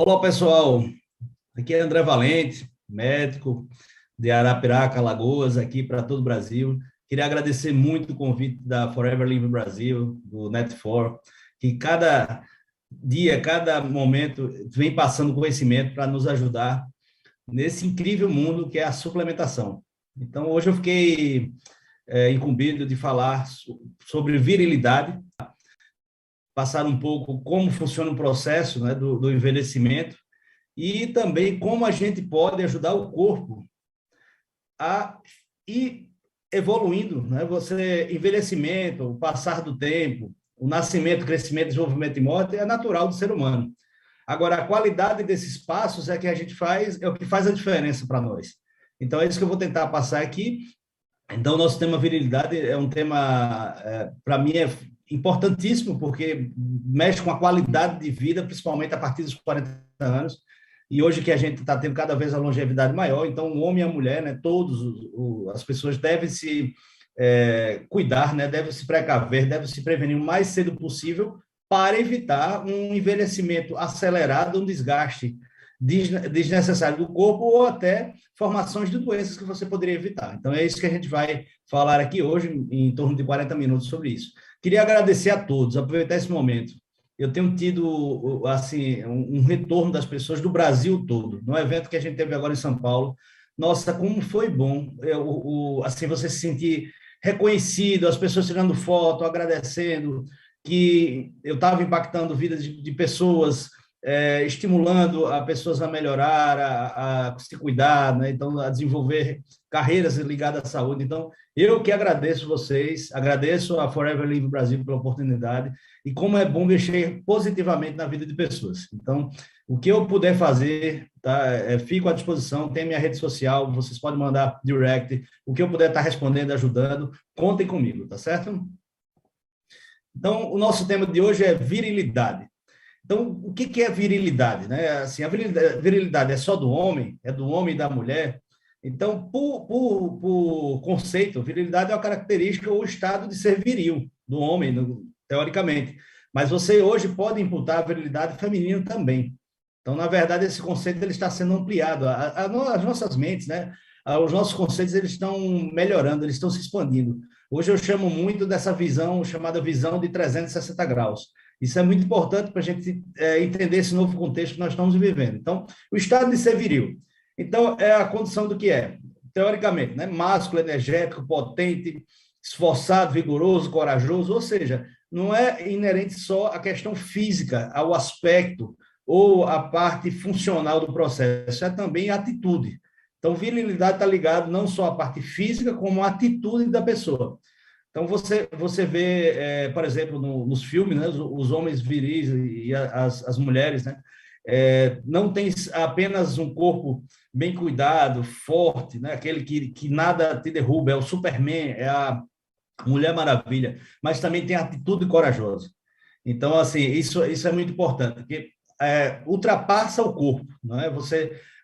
Olá, pessoal. Aqui é André Valente, médico de Arapiraca, Alagoas, aqui para todo o Brasil. Queria agradecer muito o convite da Forever Living Brasil, do Net4, que cada dia, cada momento vem passando conhecimento para nos ajudar nesse incrível mundo que é a suplementação. Então, hoje eu fiquei incumbido de falar sobre virilidade, passar um pouco como funciona o processo, né, do envelhecimento e também como a gente pode ajudar o corpo a ir evoluindo, né? Você envelhecimento, o passar do tempo, o nascimento, crescimento, desenvolvimento e morte é natural do ser humano. Agora, a qualidade desses passos é que a gente faz, é o que faz a diferença para nós. Então, é isso que eu vou tentar passar aqui. Então, o nosso tema virilidade é um tema, para mim, é importantíssimo, porque mexe com a qualidade de vida, principalmente a partir dos 40 anos. E hoje que a gente está tendo cada vez a longevidade maior, então o homem e a mulher, né, as pessoas devem se cuidar, né, devem se precaver, devem se prevenir o mais cedo possível para evitar um envelhecimento acelerado, um desgaste desnecessário do corpo ou até formações de doenças que você poderia evitar. Então, é isso que a gente vai falar aqui hoje, em torno de 40 minutos sobre isso. Queria agradecer a todos, aproveitar esse momento. Eu tenho tido assim um retorno das pessoas do Brasil todo, no evento que a gente teve agora em São Paulo. Nossa, como foi bom, assim, você se sentir reconhecido, as pessoas tirando foto, agradecendo, que eu estava impactando vidas de pessoas, estimulando a pessoas a melhorar, a se cuidar, né? Então, a desenvolver carreiras ligadas à saúde. Então, eu que agradeço vocês, agradeço a Forever Living Brasil pela oportunidade e como é bom mexer positivamente na vida de pessoas. Então, o que eu puder fazer, tá? Fico à disposição, tem minha rede social, vocês podem mandar direct, o que eu puder estar respondendo, ajudando, contem comigo, tá certo? Então, o nosso tema de hoje é virilidade. Então, o que é virilidade? Né? Assim, a virilidade é só do homem? É do homem e da mulher? Então, por conceito, virilidade é uma característica ou estado de ser viril do homem, teoricamente. Mas você hoje pode imputar a virilidade feminina também. Então, na verdade, esse conceito ele está sendo ampliado. As nossas mentes, né? Os nossos conceitos eles estão melhorando, eles estão se expandindo. Hoje eu chamo muito dessa visão, chamada visão de 360 graus. Isso é muito importante para a gente entender esse novo contexto que nós estamos vivendo. Então, o estado de ser viril. Então, é a condição do que é, teoricamente, né? Másculo, energético, potente, esforçado, vigoroso, corajoso, ou seja, não é inerente só à questão física, ao aspecto ou à parte funcional do processo, é também a atitude. Então, virilidade está ligado não só à parte física, como à atitude da pessoa. Então, você vê, por exemplo, nos filmes, né, os homens viris e as mulheres, né, não tem apenas um corpo bem cuidado, forte, né, aquele que nada te derruba, é o Superman, é a Mulher Maravilha, mas também tem atitude corajosa. Então, assim, isso é muito importante, porque ultrapassa o corpo, não é?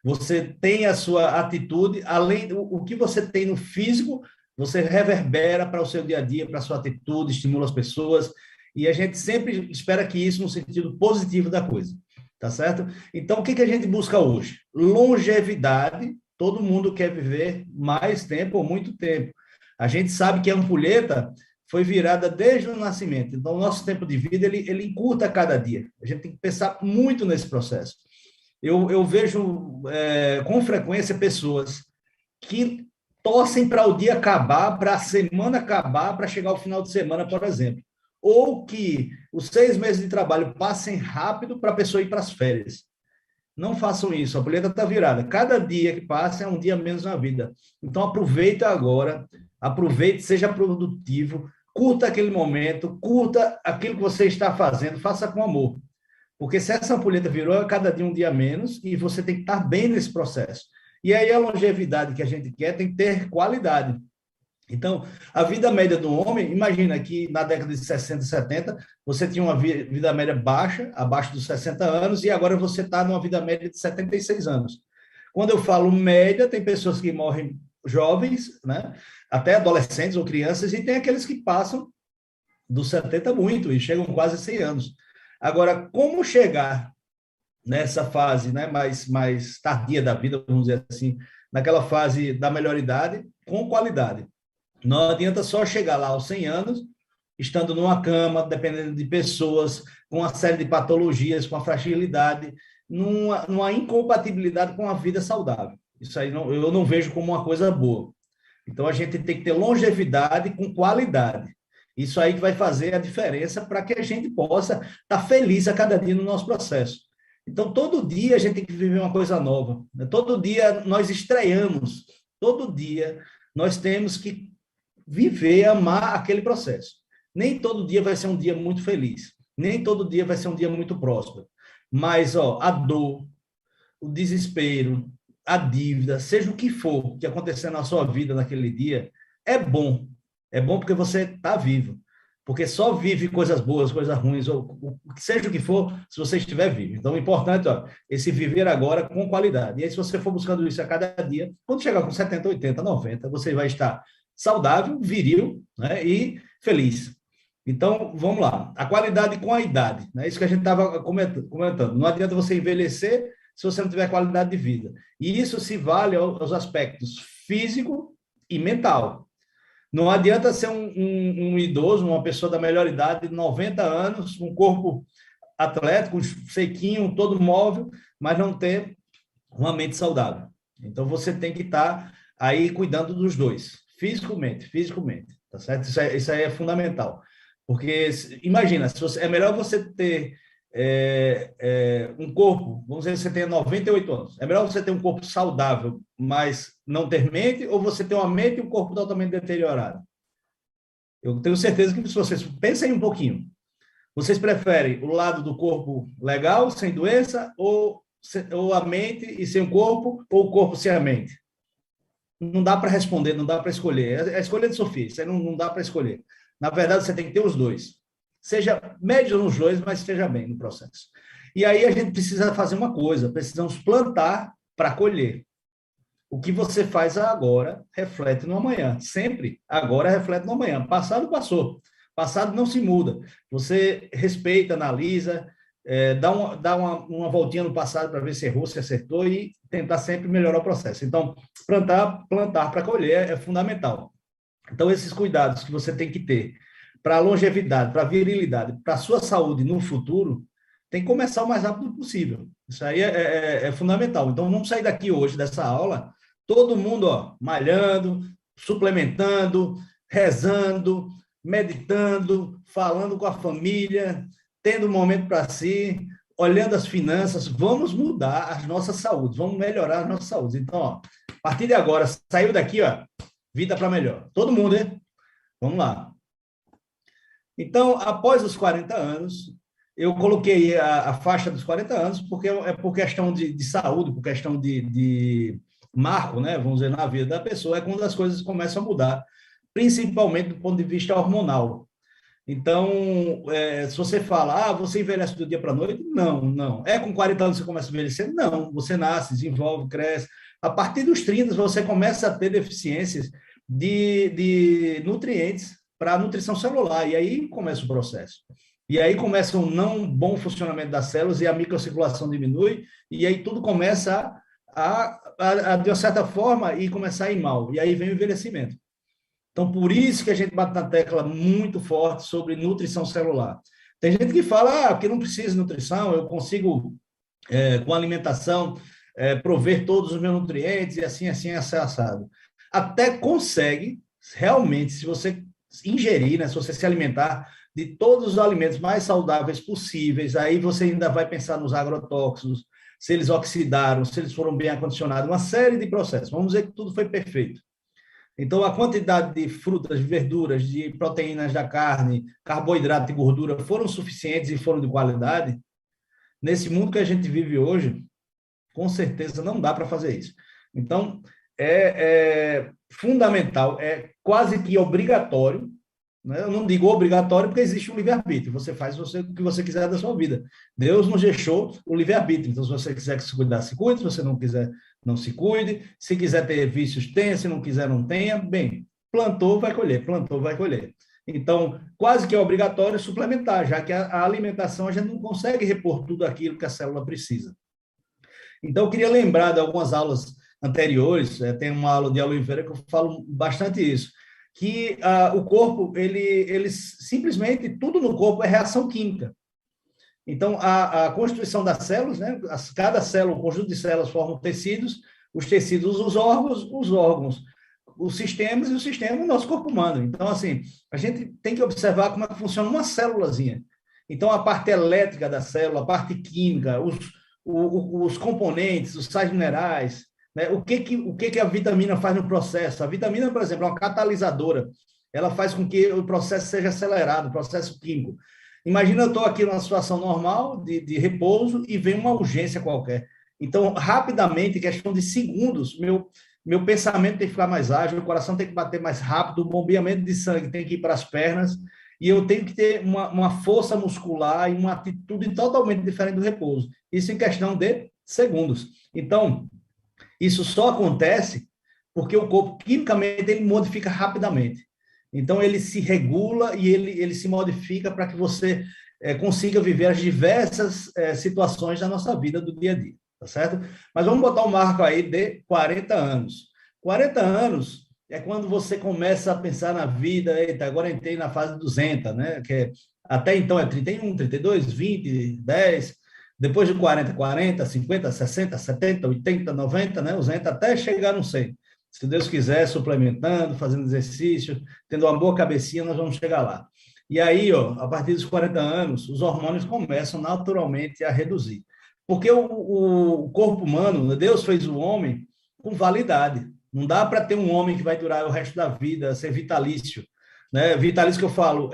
Você tem a sua atitude, além do que você tem no físico, você reverbera para o seu dia a dia, para a sua atitude, estimula as pessoas, e a gente sempre espera que isso no sentido positivo da coisa, tá certo? Então, o que a gente busca hoje? Longevidade, todo mundo quer viver mais tempo ou muito tempo. A gente sabe que a ampulheta foi virada desde o nascimento. Então, o nosso tempo de vida, ele encurta a cada dia. A gente tem que pensar muito nesse processo. Eu vejo com frequência pessoas que torcem para o dia acabar, para a semana acabar, para chegar ao final de semana, por exemplo. Ou que os 6 meses de trabalho passem rápido para a pessoa ir para as férias. Não façam isso, a boleta está virada. Cada dia que passa é um dia menos na vida. Então, aproveita agora, aproveite, seja produtivo, curta aquele momento, curta aquilo que você está fazendo, faça com amor. Porque se essa ampulheta virou, é cada dia um dia menos e você tem que estar bem nesse processo. E aí a longevidade que a gente quer tem que ter qualidade. Então, a vida média do homem, imagina que na década de 60 e 70, você tinha uma vida média baixa, abaixo dos 60 anos, e agora você está numa vida média de 76 anos. Quando eu falo média, tem pessoas que morrem jovens, né? Até adolescentes ou crianças, e tem aqueles que passam dos 70 muito e chegam quase a 100 anos. Agora, como chegar nessa fase, né, mais tardia da vida, vamos dizer assim, naquela fase da melhor idade, com qualidade. Não adianta só chegar lá aos 100 anos, estando numa cama, dependendo de pessoas, com uma série de patologias, com a fragilidade, numa incompatibilidade com a vida saudável. Isso aí eu não vejo como uma coisa boa. Então, a gente tem que ter longevidade com qualidade. Isso aí que vai fazer a diferença para que a gente possa estar feliz a cada dia no nosso processo. Então, todo dia a gente tem que viver uma coisa nova. Todo dia nós estreamos. Todo dia nós temos que viver, amar aquele processo. Nem todo dia vai ser um dia muito feliz. Nem todo dia vai ser um dia muito próspero. Mas, ó, a dor, o desespero, a dívida, seja o que for que acontecer na sua vida naquele dia, é bom. É bom porque você está vivo. Porque só vive coisas boas, coisas ruins, ou seja o que for, se você estiver vivo. Então, o importante é esse viver agora com qualidade. E aí, se você for buscando isso a cada dia, quando chegar com 70, 80, 90, você vai estar saudável, viril, né, e feliz. Então, vamos lá. A qualidade com a idade. É, né? Isso que a gente estava comentando. Não adianta você envelhecer se você não tiver qualidade de vida. E isso se vale aos aspectos físico e mental. Não adianta ser um idoso, uma pessoa da melhor idade, de 90 anos, um corpo atlético, sequinho, todo móvel, mas não ter uma mente saudável. Então, você tem que estar aí cuidando dos dois, fisicamente, tá certo? Isso aí é fundamental. Porque, imagina, se você, é melhor você ter um corpo, vamos dizer que você tenha 98 anos, é melhor você ter um corpo saudável, mas não ter mente, ou você ter uma mente e um corpo totalmente deteriorado? Eu tenho certeza que se vocês pensem um pouquinho, vocês preferem o lado do corpo legal, sem doença, ou a mente e sem o corpo, ou o corpo sem a mente? Não dá para responder, não dá para escolher. É a escolha de Sofia, isso aí não dá para escolher. Na verdade, você tem que ter os dois. Seja médio nos dois, mas esteja bem no processo. E aí a gente precisa fazer uma coisa, precisamos plantar para colher. O que você faz agora reflete no amanhã. Sempre agora reflete no amanhã. Passado, passou. Passado não se muda. Você respeita, analisa, dá uma voltinha no passado para ver se errou, se acertou e tentar sempre melhorar o processo. Então, plantar para colher é fundamental. Então, esses cuidados que você tem que ter para a longevidade, para a virilidade, para a sua saúde no futuro, tem que começar o mais rápido possível. Isso aí é fundamental. Então, vamos sair daqui hoje, dessa aula, todo mundo malhando, suplementando, rezando, meditando, falando com a família, tendo um momento para si, olhando as finanças. Vamos mudar as nossas saúdes, vamos melhorar as nossas saúdes. Então, a partir de agora, saiu daqui, vida para melhor. Todo mundo, hein? Vamos lá. Então, após os 40 anos, eu coloquei a faixa dos 40 anos, porque é por questão de saúde, por questão de marco, né? Vamos dizer, na vida da pessoa, é quando as coisas começam a mudar, principalmente do ponto de vista hormonal. Então, se você fala, você envelhece do dia para a noite? Não. É com 40 anos que você começa a envelhecer? Não. Você nasce, desenvolve, cresce. A partir dos 30, você começa a ter deficiências de nutrientes para a nutrição celular, e aí começa o processo. E aí começa um não bom funcionamento das células e a microcirculação diminui, e aí tudo começa de uma certa forma, e começar a ir mal. E aí vem o envelhecimento. Então, por isso que a gente bate na tecla muito forte sobre nutrição celular. Tem gente que fala, que não precisa de nutrição, eu consigo, com alimentação, prover todos os meus nutrientes, e assim, assado. Até consegue, realmente, se você ingerir, né, se você se alimentar de todos os alimentos mais saudáveis possíveis, aí você ainda vai pensar nos agrotóxicos, se eles oxidaram, se eles foram bem acondicionados, uma série de processos. Vamos dizer que tudo foi perfeito. Então, a quantidade de frutas, de verduras, de proteínas da carne, carboidrato e gordura foram suficientes e foram de qualidade. Nesse mundo que a gente vive hoje, com certeza não dá para fazer isso. Então, é fundamental, é quase que obrigatório, né? Eu não digo obrigatório porque existe um livre-arbítrio, você faz o que você quiser da sua vida. Deus nos deixou o livre-arbítrio, então se você quiser se cuidar, se cuide, se você não quiser, não se cuide, se quiser ter vícios, tenha, se não quiser, não tenha. Bem, plantou, vai colher, plantou, vai colher. Então, quase que é obrigatório suplementar, já que a alimentação a gente não consegue repor tudo aquilo que a célula precisa. Então, eu queria lembrar de algumas aulas anteriores, tem uma aula de Oliveira que eu falo bastante isso, que o corpo, ele simplesmente, tudo no corpo é reação química. Então, a constituição das células, né? Cada célula, um conjunto de células formam tecidos, os tecidos, os órgãos, os sistemas e o sistema, o nosso corpo humano. Então, assim, a gente tem que observar como é que funciona uma célulazinha. Então, a parte elétrica da célula, a parte química, os componentes, os sais minerais, né? O que a vitamina faz no processo? A vitamina, por exemplo, é uma catalisadora. Ela faz com que o processo seja acelerado, o processo químico. Imagina eu estou aqui numa situação normal, de repouso, e vem uma urgência qualquer. Então, rapidamente, em questão de segundos, meu pensamento tem que ficar mais ágil, o coração tem que bater mais rápido, o bombeamento de sangue tem que ir para as pernas, e eu tenho que ter uma força muscular e uma atitude totalmente diferente do repouso. Isso em questão de segundos. Então, isso só acontece porque o corpo, quimicamente, ele modifica rapidamente. Então, ele se regula e ele se modifica para que você consiga viver as diversas situações da nossa vida do dia a dia, tá certo? Mas vamos botar um marco aí de 40 anos. 40 anos é quando você começa a pensar na vida, eita, agora entrei na fase 200, né? Até então é 31, 32, 20, 10, depois de 40, 40, 50, 60, 70, 80, 90, né? Os 90 até chegar no 100. Se Deus quiser, suplementando, fazendo exercício, tendo uma boa cabecinha, nós vamos chegar lá. E aí, ó, a partir dos 40 anos, os hormônios começam naturalmente a reduzir. Porque o corpo humano, Deus fez o homem com validade. Não dá para ter um homem que vai durar o resto da vida, ser vitalício. Né? Vitalício que eu falo,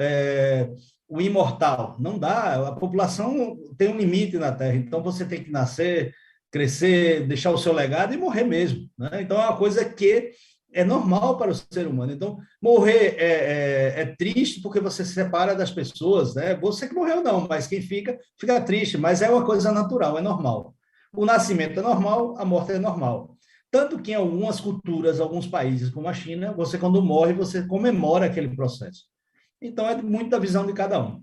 o imortal. Não dá. A população tem um limite na Terra. Então, você tem que nascer, crescer, deixar o seu legado e morrer mesmo. Né? Então, é uma coisa que é normal para o ser humano. Então, morrer é triste porque você se separa das pessoas. Né? Você que morreu, não, mas quem fica triste. Mas é uma coisa natural, é normal. O nascimento é normal, a morte é normal. Tanto que em algumas culturas, alguns países, como a China, você, quando morre, você comemora aquele processo. Então, é muito da visão de cada um.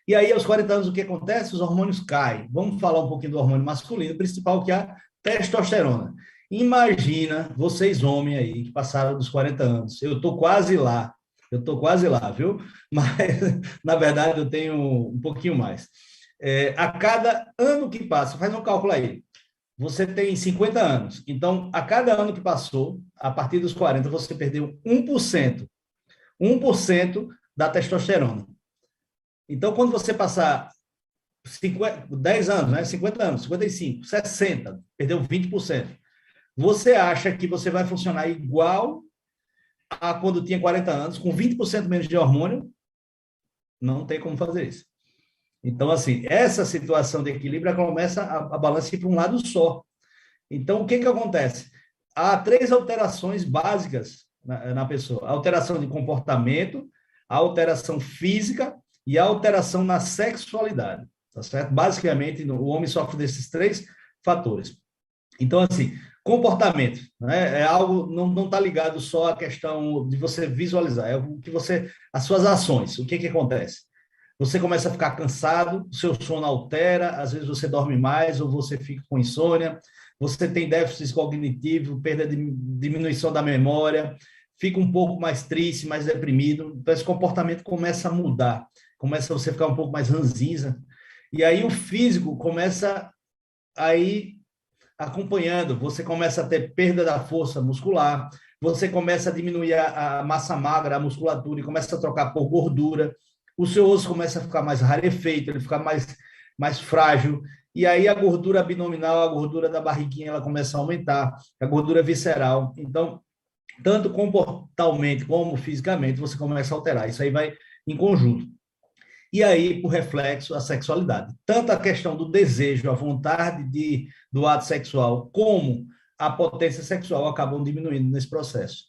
E aí, aos 40 anos, o que acontece? Os hormônios caem. Vamos falar um pouquinho do hormônio masculino, principal, que é a testosterona. Imagina vocês, homens aí, que passaram dos 40 anos. Eu estou quase lá. Viu? Mas, na verdade, eu tenho um pouquinho mais. A cada ano que passa, faz um cálculo aí. Você tem 50 anos. Então, a cada ano que passou, a partir dos 40, você perdeu 1%. 1% da testosterona. Então, quando você passar 10 anos, né? 50 anos, 55, 60, perdeu 20%. Você acha que você vai funcionar igual a quando tinha 40 anos, com 20% menos de hormônio? Não tem como fazer isso. Então, assim, essa situação de equilíbrio começa a balança ir para um lado só. Então, o que acontece? Há 3 alterações básicas na pessoa: a alteração de comportamento, a alteração física e a alteração na sexualidade, tá certo? Basicamente, o homem sofre desses 3 fatores. Então, assim, comportamento, né? É algo, não está ligado só à questão de você visualizar, é o que as suas ações, o que acontece? Você começa a ficar cansado, o seu sono altera, às vezes você dorme mais ou você fica com insônia, você tem déficit cognitivo, diminuição da memória, fica um pouco mais triste, mais deprimido. Então, esse comportamento começa a mudar, começa você a ficar um pouco mais ranzinza. E aí o físico começa a ir acompanhando, você começa a ter perda da força muscular, você começa a diminuir a massa magra, a musculatura, e começa a trocar por gordura, o seu osso começa a ficar mais rarefeito, ele fica mais frágil, e aí a gordura abdominal, a gordura da barriguinha, ela começa a aumentar, a gordura visceral. Então, tanto comportalmente como fisicamente, você começa a alterar. Isso aí vai em conjunto. E aí, por reflexo, a sexualidade. Tanto a questão do desejo, a vontade do ato sexual, como a potência sexual acabam diminuindo nesse processo.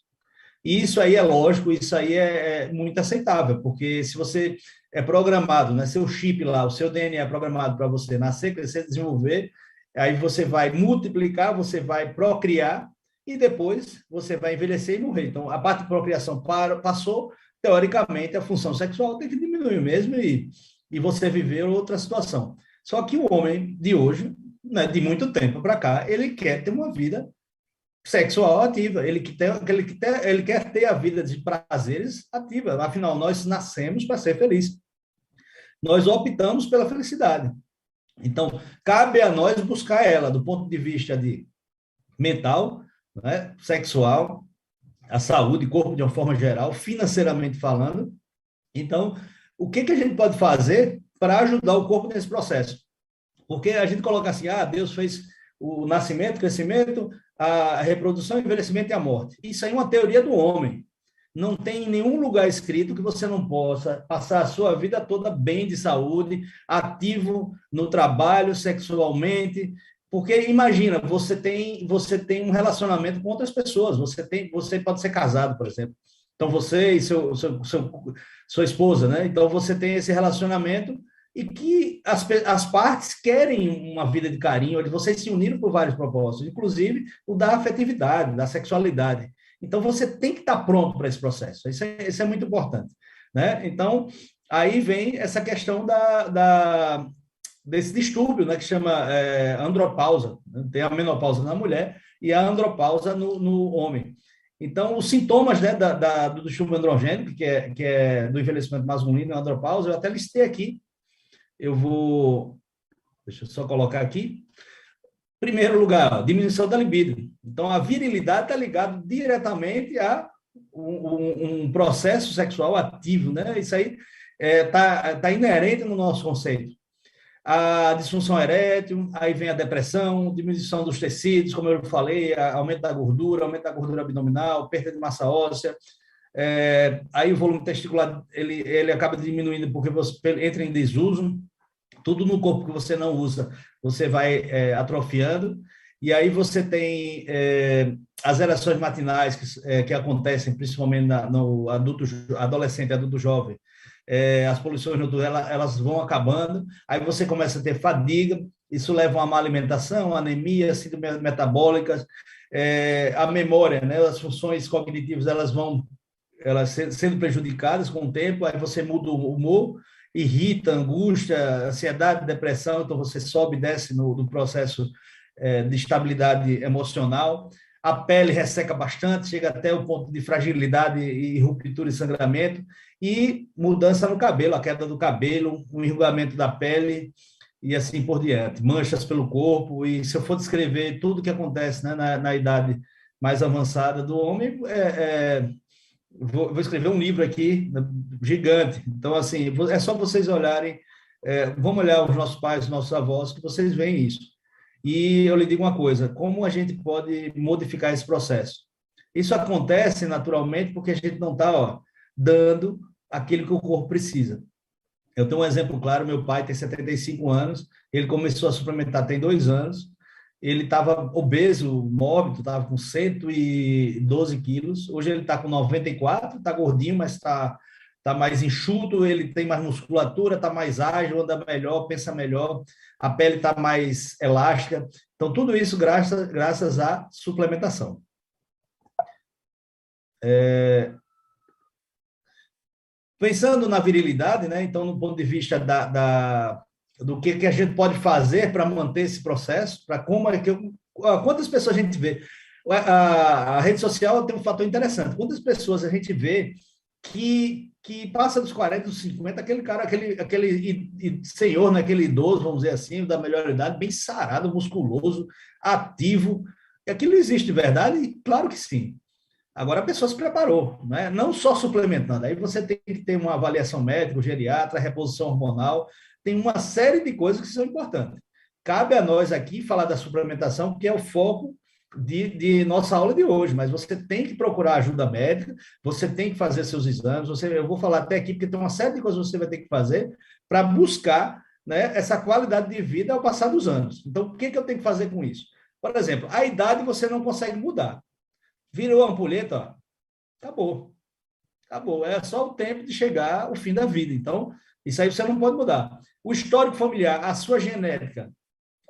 E isso aí é lógico, isso aí é muito aceitável, porque se você é programado, né, seu chip lá, o seu DNA é programado para você nascer, crescer, desenvolver, aí você vai multiplicar, você vai procriar, e depois você vai envelhecer e morrer. Então, a parte de procriação passou, teoricamente, a função sexual tem que diminuir mesmo e você viver outra situação. Só que o homem de hoje, né, de muito tempo para cá, ele quer ter uma vida sexual ativa, ele quer ter a vida de prazeres ativa, afinal, nós nascemos para ser felizes. Nós optamos pela felicidade. Então, cabe a nós buscar ela do ponto de vista de mental, né, sexual, a saúde, corpo de uma forma geral, financeiramente falando. Então, o que a gente pode fazer para ajudar o corpo nesse processo? Porque a gente coloca assim, Deus fez o nascimento, o crescimento, a reprodução, o envelhecimento e a morte. Isso aí é uma teoria do homem. Não tem em nenhum lugar escrito que você não possa passar a sua vida toda bem de saúde, ativo no trabalho, sexualmente, porque imagina, você tem um relacionamento com outras pessoas, você pode ser casado, por exemplo. Então você e sua esposa, né? Então você tem esse relacionamento e que as partes querem uma vida de carinho, vocês se uniram por vários propósitos, inclusive o da afetividade, da sexualidade. Então, você tem que estar pronto para esse processo. Isso é muito importante. Né? Então, aí vem essa questão desse distúrbio, né, que chama andropausa. Né? Tem a menopausa na mulher e a andropausa no homem. Então, os sintomas, né, do distúrbio androgênico, que é do envelhecimento masculino, a andropausa, eu até listei aqui. Deixa eu só colocar aqui. Primeiro lugar, diminuição da libido. Então, a virilidade está ligada diretamente a um processo sexual ativo, né? Isso aí tá inerente no nosso conceito. A disfunção erétil, aí vem a depressão, diminuição dos tecidos, como eu falei, aumento da gordura abdominal, perda de massa óssea. Aí o volume testicular ele acaba diminuindo porque você entra em desuso. Tudo no corpo que você não usa, você vai atrofiando, e aí você tem as ereções matinais que acontecem principalmente no adolescente, adulto jovem, as poluições noturnas, elas vão acabando, aí você começa a ter fadiga, isso leva a uma má alimentação, anemia, síndromes metabólicas, a memória, né, as funções cognitivas, elas sendo prejudicadas com o tempo, aí você muda o humor, irrita, angústia, ansiedade, depressão, então você sobe e desce no processo de estabilidade emocional. A pele resseca bastante, chega até o ponto de fragilidade e ruptura e sangramento, e mudança no cabelo, a queda do cabelo, o enrugamento da pele e assim por diante, manchas pelo corpo, e se eu for descrever tudo que acontece, né, na idade mais avançada do homem, vou escrever um livro aqui gigante. Então, assim, é só vocês olharem, vamos olhar os nossos pais, os nossos avós, que vocês veem isso. E eu lhe digo uma coisa, como a gente pode modificar esse processo? Isso acontece naturalmente porque a gente não está dando aquilo que o corpo precisa. Eu tenho um exemplo claro, meu pai tem 75 anos, ele começou a suplementar tem 2 anos, ele estava obeso, mórbido, estava com 112 quilos. Hoje ele está com 94, está gordinho, mas tá mais enxuto, ele tem mais musculatura, está mais ágil, anda melhor, pensa melhor, a pele está mais elástica. Então, tudo isso graças à suplementação. Pensando na virilidade, né? Então, no ponto de vista do que a gente pode fazer para manter esse processo, para como é que quantas pessoas a gente vê? A rede social tem um fator interessante. Quantas pessoas a gente vê que passa dos 40, dos 50, aquele cara, aquele senhor, né, aquele idoso, vamos dizer assim, da melhor idade, bem sarado, musculoso, ativo. Aquilo existe de verdade? Claro que sim. Agora a pessoa se preparou, né? Não só suplementando, aí você tem que ter uma avaliação médica, geriatra, reposição hormonal, tem uma série de coisas que são importantes. Cabe a nós aqui falar da suplementação, que é o foco de nossa aula de hoje, mas você tem que procurar ajuda médica, você tem que fazer seus exames, eu vou falar até aqui, porque tem uma série de coisas que você vai ter que fazer para buscar, né, essa qualidade de vida ao passar dos anos. Então, o que eu tenho que fazer com isso? Por exemplo, a idade você não consegue mudar. Virou a ampulheta, ó, acabou. Acabou. É só o tempo de chegar ao fim da vida. Então, isso aí você não pode mudar. O histórico familiar, a sua genética,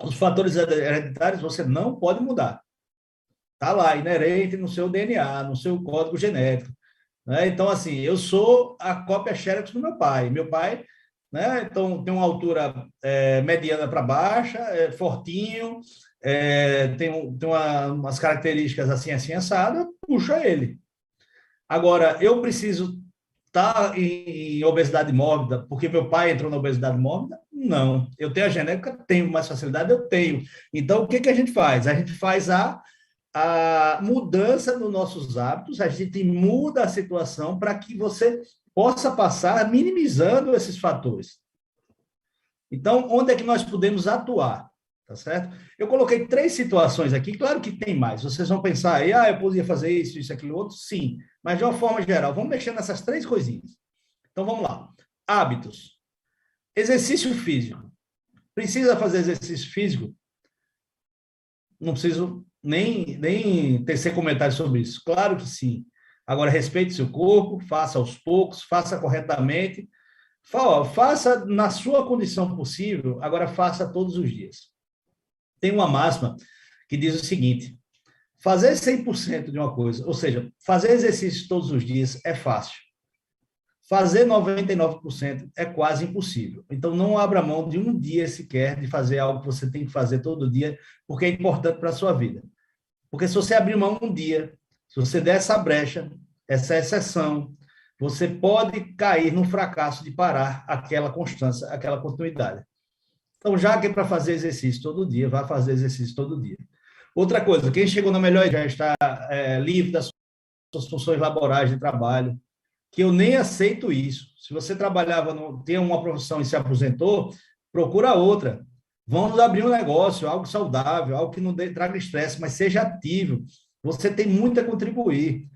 os fatores hereditários, você não pode mudar. Está lá, inerente no seu DNA, no seu código genético. Né? Então, assim, eu sou a cópia xerox do meu pai. Meu pai né? Então, tem uma altura mediana para baixa, fortinho, umas características assim, assim, assada, puxa ele. Agora, eu preciso estar em obesidade mórbida, porque meu pai entrou na obesidade mórbida? Não. Eu tenho a genética? Tenho. Mais facilidade? Eu tenho. Então, o que, que a gente faz? A gente faz a mudança nos nossos hábitos, a gente muda a situação para que você possa passar minimizando esses fatores. Então, onde é que nós podemos atuar? Tá certo? Eu coloquei 3 situações aqui, claro que tem mais. Vocês vão pensar aí, eu podia fazer isso, isso, aquilo, outro, sim. Mas de uma forma geral, vamos mexer nessas 3 coisinhas. Então, vamos lá. Hábitos. Exercício físico. Precisa fazer exercício físico? Não preciso nem tecer comentário sobre isso. Claro que sim. Agora, respeite seu corpo, faça aos poucos, faça corretamente. Faça na sua condição possível, agora faça todos os dias. Tem uma máxima que diz o seguinte: fazer 100% de uma coisa, ou seja, fazer exercício todos os dias é fácil. Fazer 99% é quase impossível. Então, não abra mão de um dia sequer de fazer algo que você tem que fazer todo dia, porque é importante para a sua vida. Porque se você abrir mão um dia, se você der essa brecha, essa exceção, você pode cair no fracasso de parar aquela constância, aquela continuidade. Então, já que é para fazer exercício todo dia, vá fazer exercício todo dia. Outra coisa, quem chegou na melhor já está livre das suas funções laborais de trabalho, que eu nem aceito isso. Se você trabalhava, tem uma profissão e se aposentou, procura outra. Vamos abrir um negócio, algo saudável, algo que não traga estresse, mas seja ativo. Você tem muito a contribuir.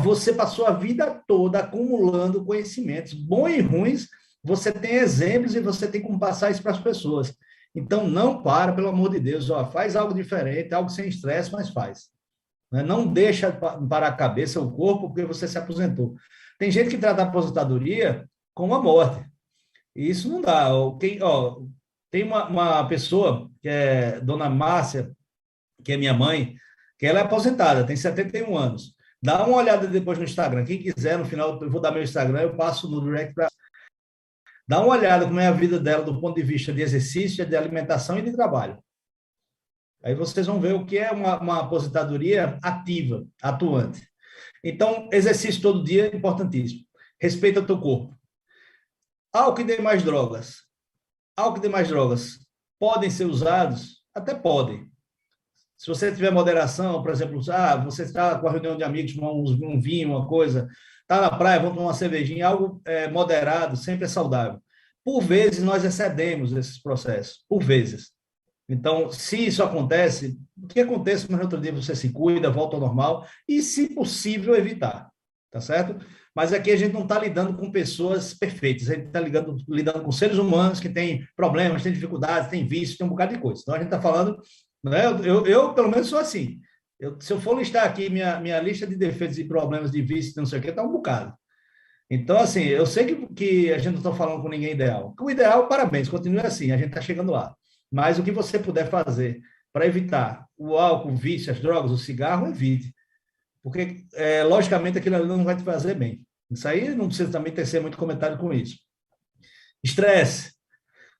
Você passou a vida toda acumulando conhecimentos, bons e ruins, você tem exemplos e você tem como passar isso para as pessoas. Então, não para, pelo amor de Deus, faz algo diferente, algo sem estresse, mas faz. Não deixa parar a cabeça, o corpo, porque você se aposentou. Tem gente que trata a aposentadoria como a morte. E isso não dá. Tem uma pessoa, que é Dona Márcia, que é minha mãe, que ela é aposentada, tem 71 anos. Dá uma olhada depois no Instagram. Quem quiser, no final, eu vou dar meu Instagram, eu passo no direct para. Dá uma olhada como é a vida dela do ponto de vista de exercício, de alimentação e de trabalho. Aí vocês vão ver o que é uma aposentadoria ativa, atuante. Então, exercício todo dia é importantíssimo. Respeita o teu corpo. Álcool e demais drogas. Álcool e demais drogas podem ser usados? Até podem. Se você tiver moderação, por exemplo, você está com a reunião de amigos, tomar um vinho, uma coisa, está na praia, vamos tomar uma cervejinha, algo moderado, sempre é saudável. Por vezes, nós excedemos esses processos, por vezes. Então, se isso acontece, o que acontece, mas no outro dia você se cuida, volta ao normal, e, se possível, evitar, tá certo? Mas aqui a gente não está lidando com pessoas perfeitas, a gente está lidando com seres humanos que têm problemas, têm dificuldades, têm vícios, têm um bocado de coisa. Então, a gente está falando, né? Eu, pelo menos, sou assim. Se eu for listar aqui minha lista de defeitos e problemas de vício, não sei o quê, está um bocado. Então, assim, eu sei que a gente não está falando com ninguém ideal. O ideal, parabéns, continue assim, a gente está chegando lá. Mas o que você puder fazer para evitar o álcool, o vício, as drogas, o cigarro, evite. Porque, logicamente, aquilo ali não vai te fazer bem. Isso aí não precisa também tecer muito comentário com isso. Estresse.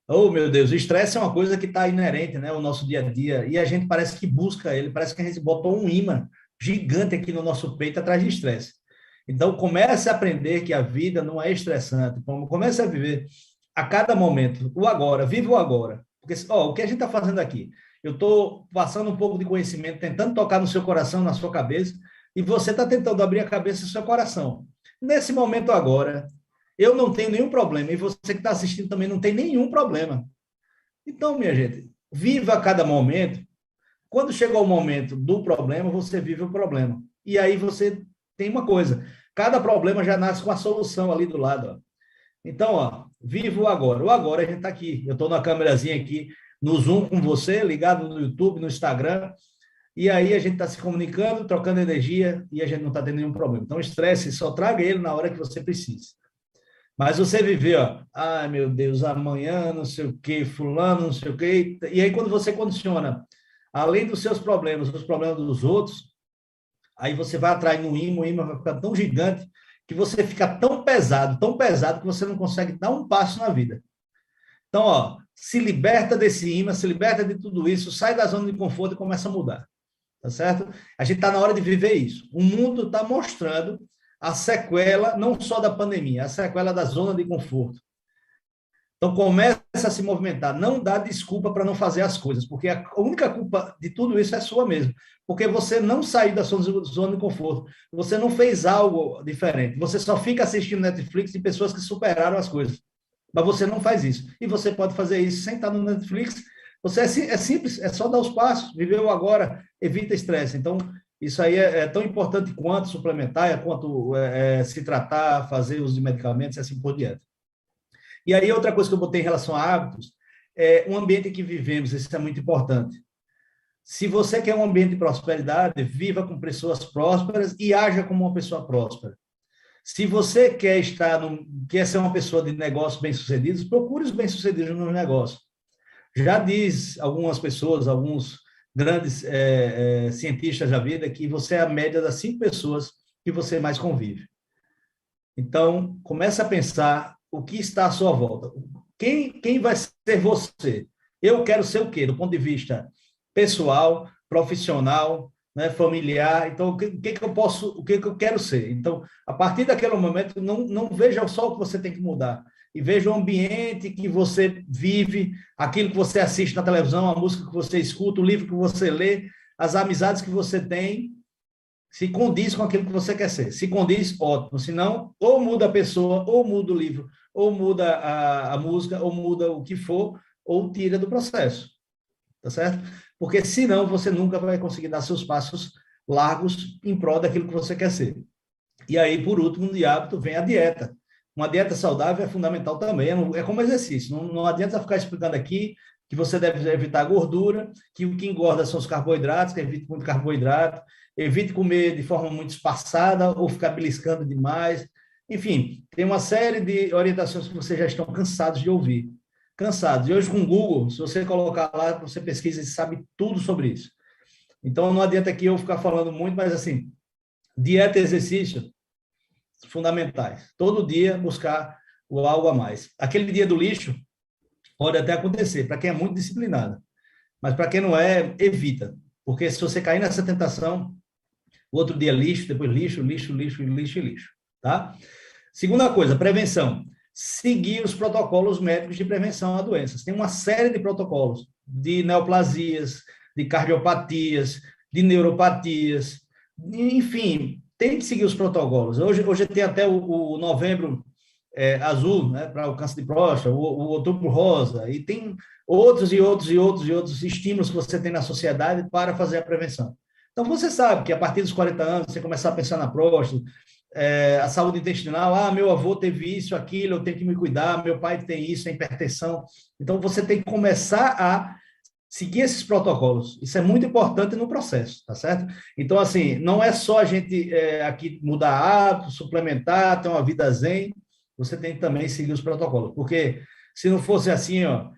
Oh, meu Deus, o estresse é uma coisa que está inerente, né, ao nosso dia a dia, e a gente parece que busca ele, parece que a gente botou um imã gigante aqui no nosso peito atrás de estresse. Então, comece a aprender que a vida não é estressante. Comece a viver a cada momento, o agora, viva o agora. Porque, o que a gente está fazendo aqui? Eu estou passando um pouco de conhecimento, tentando tocar no seu coração, na sua cabeça, e você está tentando abrir a cabeça e o seu coração. Nesse momento agora, eu não tenho nenhum problema, e você que está assistindo também não tem nenhum problema. Então, minha gente, viva a cada momento. Quando chega o momento do problema, você vive o problema. E aí você tem uma coisa, cada problema já nasce com a solução ali do lado. Então, viva o agora. O agora a gente está aqui. Eu estou na câmerazinha aqui, no Zoom com você, ligado no YouTube, no Instagram, e aí a gente está se comunicando, trocando energia, e a gente não está tendo nenhum problema. Então, estresse, só traga ele na hora que você precisa. Mas você viver, ai meu Deus, amanhã, não sei o quê, fulano, não sei o quê, e aí quando você condiciona, além dos seus problemas, os problemas dos outros, aí você vai atraindo um imã vai ficar tão gigante que você fica tão pesado que você não consegue dar um passo na vida. Então, ó, se liberta desse imã, se liberta de tudo isso, sai da zona de conforto e começa a mudar. Tá certo? A gente está na hora de viver isso. O mundo está mostrando a sequela, não só da pandemia, a sequela da zona de conforto. Então, começa a se movimentar. Não dá desculpa para não fazer as coisas, porque a única culpa de tudo isso é sua mesmo. Porque você não saiu da sua zona de conforto. Você não fez algo diferente. Você só fica assistindo Netflix de pessoas que superaram as coisas. Mas você não faz isso. E você pode fazer isso sem estar no Netflix. Você é simples, é só dar os passos. Viveu agora, evita estresse. Então, isso aí é tão importante quanto suplementar, quanto se tratar, fazer uso de medicamentos e assim por diante. E aí, outra coisa que eu botei em relação a hábitos, é o ambiente em que vivemos, isso é muito importante. Se você quer um ambiente de prosperidade, viva com pessoas prósperas e haja como uma pessoa próspera. Se você quer ser uma pessoa de negócios bem-sucedidos, procure os bem-sucedidos no negócio. Já diz algumas pessoas, alguns grandes cientistas da vida, que você é a média das 5 pessoas que você mais convive. Então, comece a pensar o que está à sua volta. Quem vai ser você? Eu quero ser o quê? Do ponto de vista pessoal, profissional, né, familiar. Então, o que eu quero ser? Então, a partir daquele momento, não veja só o que você tem que mudar, e veja o ambiente que você vive, aquilo que você assiste na televisão, a música que você escuta, o livro que você lê, as amizades que você tem, se condiz com aquilo que você quer ser. Se condiz, ótimo. Se não, ou muda a pessoa, ou muda o livro, ou muda a música, ou muda o que for, ou tira do processo. Tá certo? Porque senão você nunca vai conseguir dar seus passos largos em prol daquilo que você quer ser. E aí, por último, de hábito, vem a dieta. Uma dieta saudável é fundamental também, é como exercício. Não adianta ficar explicando aqui que você deve evitar a gordura, que o que engorda são os carboidratos, que evite muito carboidrato, evite comer de forma muito espaçada ou ficar beliscando demais. Enfim, tem uma série de orientações que vocês já estão cansados de ouvir. Cansados. E hoje, com o Google, se você colocar lá, você pesquisa e sabe tudo sobre isso. Então, não adianta aqui eu ficar falando muito, mas assim, dieta e exercício, fundamentais. Todo dia buscar o algo a mais. Aquele dia do lixo pode até acontecer, para quem é muito disciplinado. Mas para quem não é, evita. Porque se você cair nessa tentação, o outro dia lixo, depois lixo, lixo, lixo, lixo e lixo. Tá? Segunda coisa, prevenção. Seguir os protocolos médicos de prevenção a doenças. Tem uma série de protocolos de neoplasias, de cardiopatias, de neuropatias, enfim, tem que seguir os protocolos. Hoje tem até o novembro azul, né, para o câncer de próstata, o outubro rosa, e tem outros e outros e outros e outros estímulos que você tem na sociedade para fazer a prevenção. Então, você sabe que a partir dos 40 anos, você começar a pensar na próstata, a saúde intestinal, meu avô teve isso, aquilo, eu tenho que me cuidar, meu pai tem isso, é hipertensão. Então, você tem que começar a seguir esses protocolos. Isso é muito importante no processo, tá certo? Então, assim, não é só a gente aqui mudar hábitos, suplementar, ter uma vida zen, você tem que também seguir os protocolos, porque se não fosse assim, ó,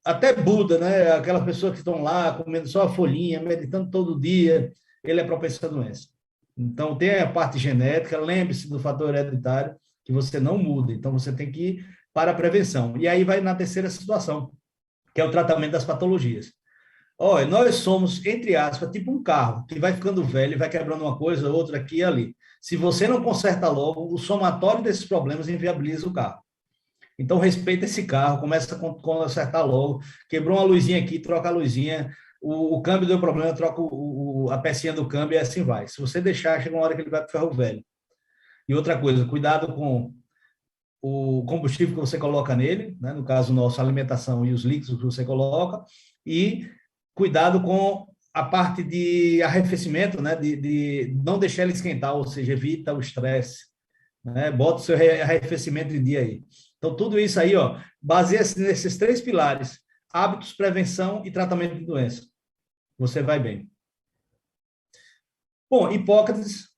até Buda, né? Aquelas pessoas que estão lá comendo só a folhinha, meditando todo dia, ele é propenso a doença. Então, tem a parte genética, lembre-se do fator hereditário, que você não muda. Então, você tem que ir para a prevenção. E aí vai na terceira situação, que é o tratamento das patologias. Olha, nós somos, entre aspas, tipo um carro, que vai ficando velho e vai quebrando uma coisa, outra aqui e ali. Se você não conserta logo, o somatório desses problemas inviabiliza o carro. Então, respeita esse carro, começa a consertar logo. Quebrou uma luzinha aqui, troca a luzinha. O câmbio deu problema, troca a pecinha do câmbio e assim vai. Se você deixar, chega uma hora que ele vai para o ferro velho. E outra coisa, cuidado com o combustível que você coloca nele, né? No caso nosso, a alimentação e os líquidos que você coloca, e cuidado com a parte de arrefecimento, né? De não deixar ele esquentar, ou seja, evita o estresse, né? Bota o seu arrefecimento em dia aí. Então, tudo isso aí, ó, baseia-se nesses 3 pilares: hábitos, prevenção e tratamento de doença. Você vai bem. Bom, Hipócrates,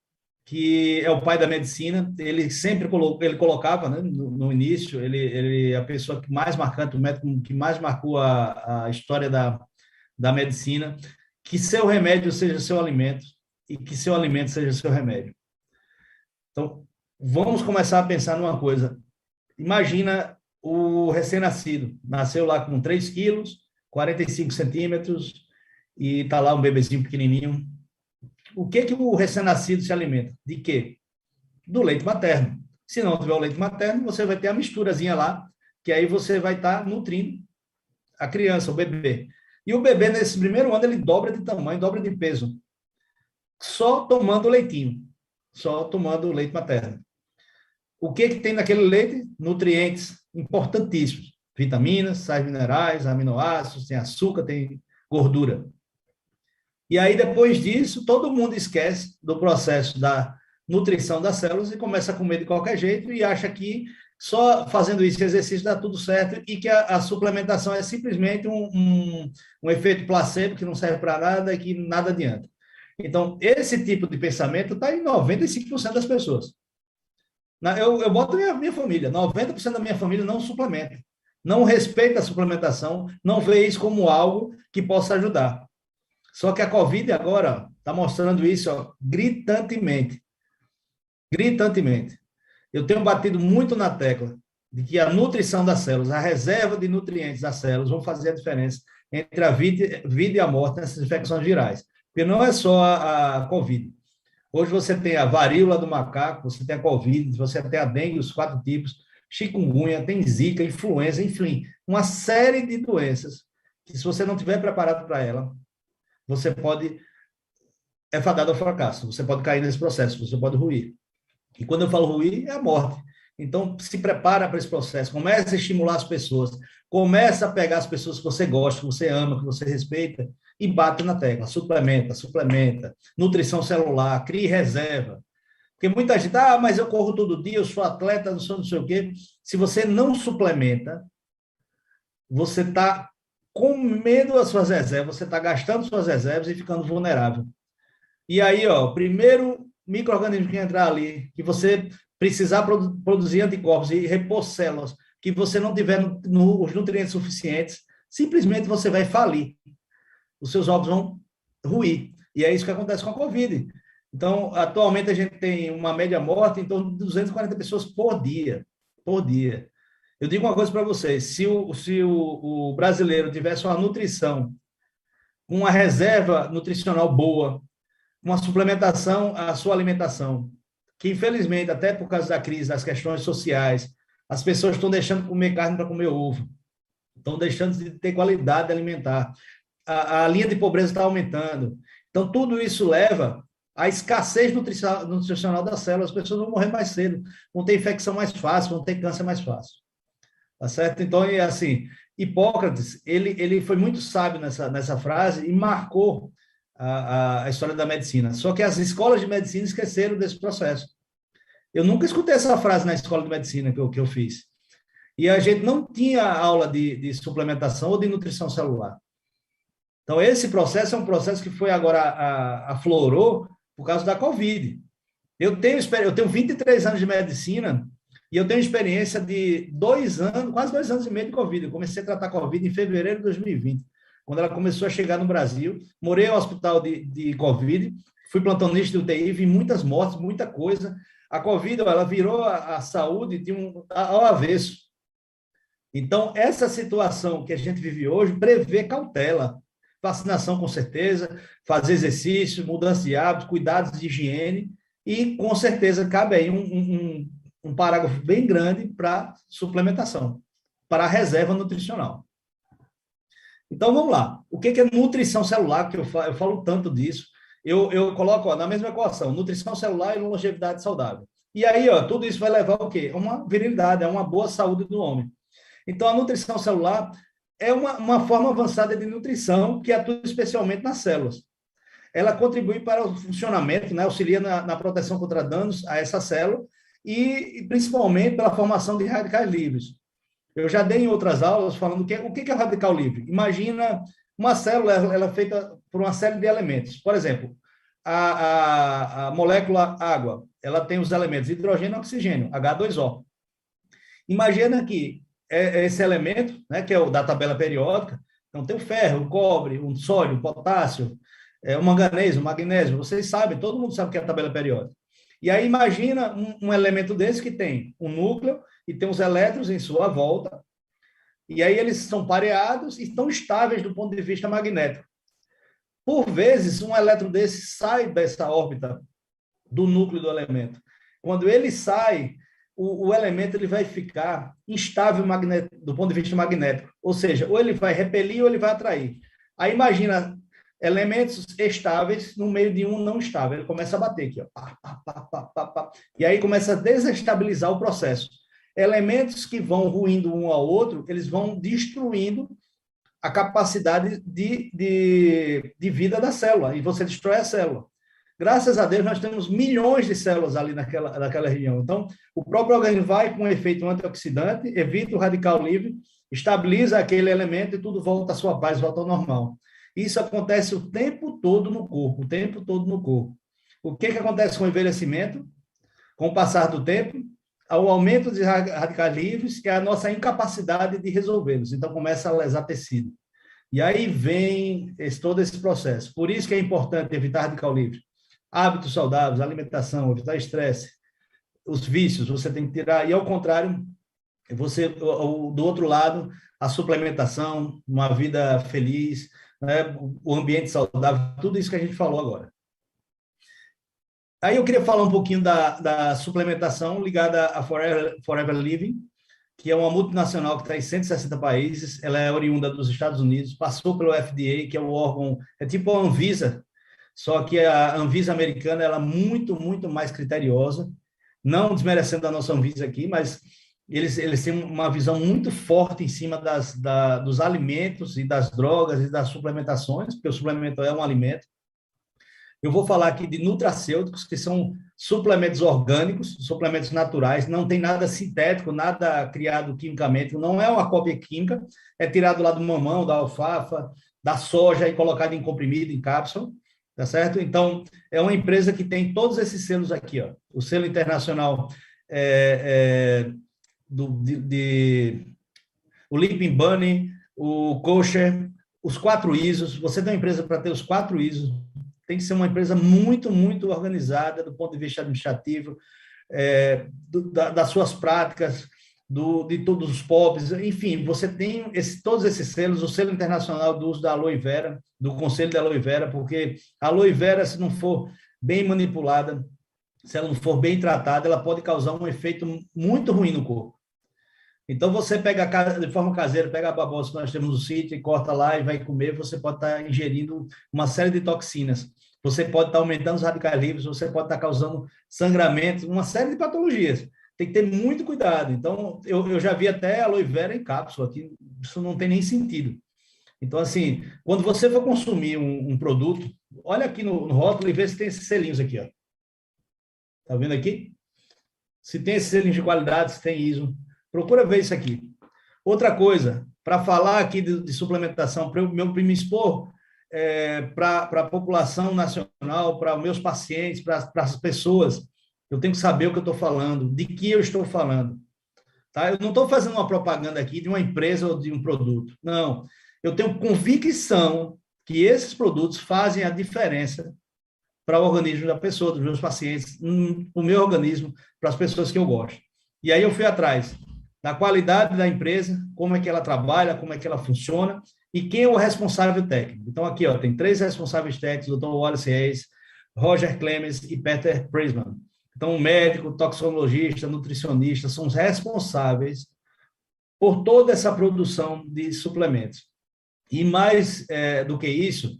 que é o pai da medicina, ele sempre colocava, né, no início, ele é a pessoa que mais marcante, o médico que mais marcou a história da medicina, que seu remédio seja seu alimento e que seu alimento seja seu remédio. Então, vamos começar a pensar numa coisa. Imagina o recém-nascido nasceu lá com 3 quilos, 45 centímetros, e está lá um bebezinho pequenininho. O que o recém-nascido se alimenta? De quê? Do leite materno. Se não tiver o leite materno, você vai ter a misturazinha lá, que aí você vai estar nutrindo a criança, o bebê. E o bebê, nesse primeiro ano, ele dobra de tamanho, dobra de peso, só tomando leitinho, só tomando leite materno. O que tem naquele leite? Nutrientes importantíssimos, vitaminas, sais minerais, aminoácidos, tem açúcar, tem gordura. E aí, depois disso, todo mundo esquece do processo da nutrição das células e começa a comer de qualquer jeito e acha que só fazendo esse exercício dá tudo certo e que a suplementação é simplesmente um efeito placebo que não serve para nada e que nada adianta. Então, esse tipo de pensamento está em 95% das pessoas. Eu boto minha família, 90% da minha família não suplementa, não respeita a suplementação, não vê isso como algo que possa ajudar. Só que a Covid agora está mostrando isso, ó, gritantemente. Gritantemente. Eu tenho batido muito na tecla de que a nutrição das células, a reserva de nutrientes das células vão fazer a diferença entre a vida e a morte nessas infecções virais. Porque não é só a Covid. Hoje você tem a varíola do macaco, você tem a Covid, você tem a dengue, os 4 tipos, chikungunya, tem zika, influenza, enfim, uma série de doenças que se você não estiver preparado para ela, você pode é fadado ao fracasso, você pode cair nesse processo, você pode ruir. E quando eu falo ruir, é a morte. Então, se prepara para esse processo, começa a estimular as pessoas, começa a pegar as pessoas que você gosta, que você ama, que você respeita, e bate na tecla, suplementa, nutrição celular, crie reserva. Porque muita gente, mas eu corro todo dia, eu sou atleta, não sei o quê. Se você não suplementa, você está comendo as suas reservas, você está gastando suas reservas e ficando vulnerável. E aí, ó, o primeiro micro-organismo que entrar ali, que você precisar produzir anticorpos e repor células, que você não tiver os nutrientes suficientes, simplesmente você vai falir. Os seus órgãos vão ruir. E é isso que acontece com a Covid. Então, atualmente a gente tem uma média morte em torno de 240 pessoas por dia. Por dia. Eu digo uma coisa para vocês, se o brasileiro tivesse uma nutrição, uma reserva nutricional boa, uma suplementação à sua alimentação, que infelizmente, até por causa da crise, das questões sociais, as pessoas estão deixando de comer carne para comer ovo, estão deixando de ter qualidade alimentar, a linha de pobreza está aumentando. Então, tudo isso leva à escassez nutricional das células, as pessoas vão morrer mais cedo, vão ter infecção mais fácil, vão ter câncer mais fácil. Tá certo? Então, é assim, Hipócrates, ele foi muito sábio nessa frase e marcou a história da medicina. Só que as escolas de medicina esqueceram desse processo. Eu nunca escutei essa frase na escola de medicina que eu fiz. E a gente não tinha aula de suplementação ou de nutrição celular. Então, esse processo é um processo que foi agora, aflorou por causa da Covid. Eu tenho 23 anos de medicina e eu tenho experiência de 2 anos, quase 2 anos e meio de Covid. Eu comecei a tratar Covid em fevereiro de 2020, quando ela começou a chegar no Brasil. Morei no hospital de Covid, fui plantonista de UTI, vi muitas mortes, muita coisa. A Covid, ela virou a saúde ao avesso. Então, essa situação que a gente vive hoje prevê cautela. Vacinação, com certeza, fazer exercício, mudança de hábitos, cuidados de higiene, e, com certeza, cabe aí um parágrafo bem grande para suplementação, para a reserva nutricional. Então, vamos lá. O que é nutrição celular? Que eu falo tanto disso. Eu coloco na mesma equação, nutrição celular e longevidade saudável. E aí, tudo isso vai levar ao quê? A uma virilidade, a uma boa saúde do homem. Então, a nutrição celular é uma forma avançada de nutrição que atua especialmente nas células. Ela contribui para o funcionamento, né, auxilia na proteção contra danos a essa célula e principalmente pela formação de radicais livres. Eu já dei em outras aulas falando o que é radical livre. Imagina uma célula, ela é feita por uma série de elementos. Por exemplo, a molécula água, ela tem os elementos hidrogênio e oxigênio, H2O. Imagina que esse elemento, né, que é o da tabela periódica, então tem o ferro, o cobre, o sódio, o potássio, o manganês, o magnésio, vocês sabem, todo mundo sabe o que é a tabela periódica. E aí imagina um elemento desse que tem um núcleo e tem os elétrons em sua volta, e aí eles são pareados e estão estáveis do ponto de vista magnético. Por vezes, um elétron desse sai dessa órbita do núcleo do elemento. Quando ele sai, o elemento ele vai ficar instável do ponto de vista magnético. Ou seja, ou ele vai repelir ou ele vai atrair. Aí imagina elementos estáveis no meio de um não estável. Ele começa a bater aqui, ó, pá, pá, pá, pá, pá, pá, e aí começa a desestabilizar o processo. Elementos que vão ruindo um ao outro, eles vão destruindo a capacidade de vida da célula, e você destrói a célula. Graças a Deus, nós temos milhões de células ali naquela região. Então, o próprio organismo vai com um efeito antioxidante, evita o radical livre, estabiliza aquele elemento e tudo volta à sua paz, volta ao normal. Isso acontece o tempo todo no corpo, o tempo todo no corpo. O que acontece com o envelhecimento? Com o passar do tempo, ao aumento de radicais livres e a nossa incapacidade de resolvê-los. Então, começa a lesar tecido. E aí vem todo esse processo. Por isso que é importante evitar radical livre. Hábitos saudáveis, alimentação, evitar estresse, os vícios, você tem que tirar. E, ao contrário, você, do outro lado, a suplementação, uma vida feliz, né, o ambiente saudável, tudo isso que a gente falou agora. Aí eu queria falar um pouquinho da suplementação ligada à Forever Living, que é uma multinacional que está em 160 países, ela é oriunda dos Estados Unidos, passou pelo FDA, que é o órgão, é tipo a Anvisa, só que a Anvisa americana ela é muito, muito mais criteriosa, não desmerecendo a nossa Anvisa aqui, mas eles têm uma visão muito forte em cima dos alimentos e das drogas e das suplementações, porque o suplemento é um alimento. Eu vou falar aqui de nutracêuticos, que são suplementos orgânicos, suplementos naturais, não tem nada sintético, nada criado quimicamente, não é uma cópia química, é tirado lá do mamão, da alfafa, da soja e colocado em comprimido, em cápsula, tá certo? Então, é uma empresa que tem todos esses selos aqui, ó. O selo internacional o Leaping Bunny, o Kosher, os 4 ISOs. Você tem uma empresa para ter os 4 ISOs, tem que ser uma empresa muito, muito organizada do ponto de vista administrativo, das suas práticas, de todos os POPs, enfim, você tem todos esses selos, o selo internacional do uso da aloe vera, do conselho da aloe vera, porque a aloe vera, se não for bem manipulada, se ela não for bem tratada, ela pode causar um efeito muito ruim no corpo. Então, você pega de forma caseira, pega a babosa que nós temos no sítio e corta lá e vai comer, você pode estar ingerindo uma série de toxinas. Você pode estar aumentando os radicais livres, você pode estar causando sangramento, uma série de patologias. Tem que ter muito cuidado. Então, eu já vi até aloe vera em cápsula, que isso não tem nem sentido. Então, assim, quando você for consumir um produto, olha aqui no rótulo e vê se tem esses selinhos aqui, ó. Tá vendo aqui? Se tem esses selinhos de qualidade, se tem ISO. Procura ver isso aqui. Outra coisa, para falar aqui de suplementação, para eu me expor para a população nacional, para os meus pacientes, para as pessoas, eu tenho que saber o que eu estou falando, de que eu estou falando. Tá? Eu não estou fazendo uma propaganda aqui de uma empresa ou de um produto. Não. Eu tenho convicção que esses produtos fazem a diferença para o organismo da pessoa, dos meus pacientes, o meu organismo, para as pessoas que eu gosto. E aí eu fui atrás da qualidade da empresa, como é que ela trabalha, como é que ela funciona e quem é o responsável técnico. Então, aqui ó, tem 3 responsáveis técnicos, o Dr. Wallace Reis, Roger Clemens e Peter Prisman. Então, o médico, toxicologista, nutricionista são os responsáveis por toda essa produção de suplementos. E mais do que isso,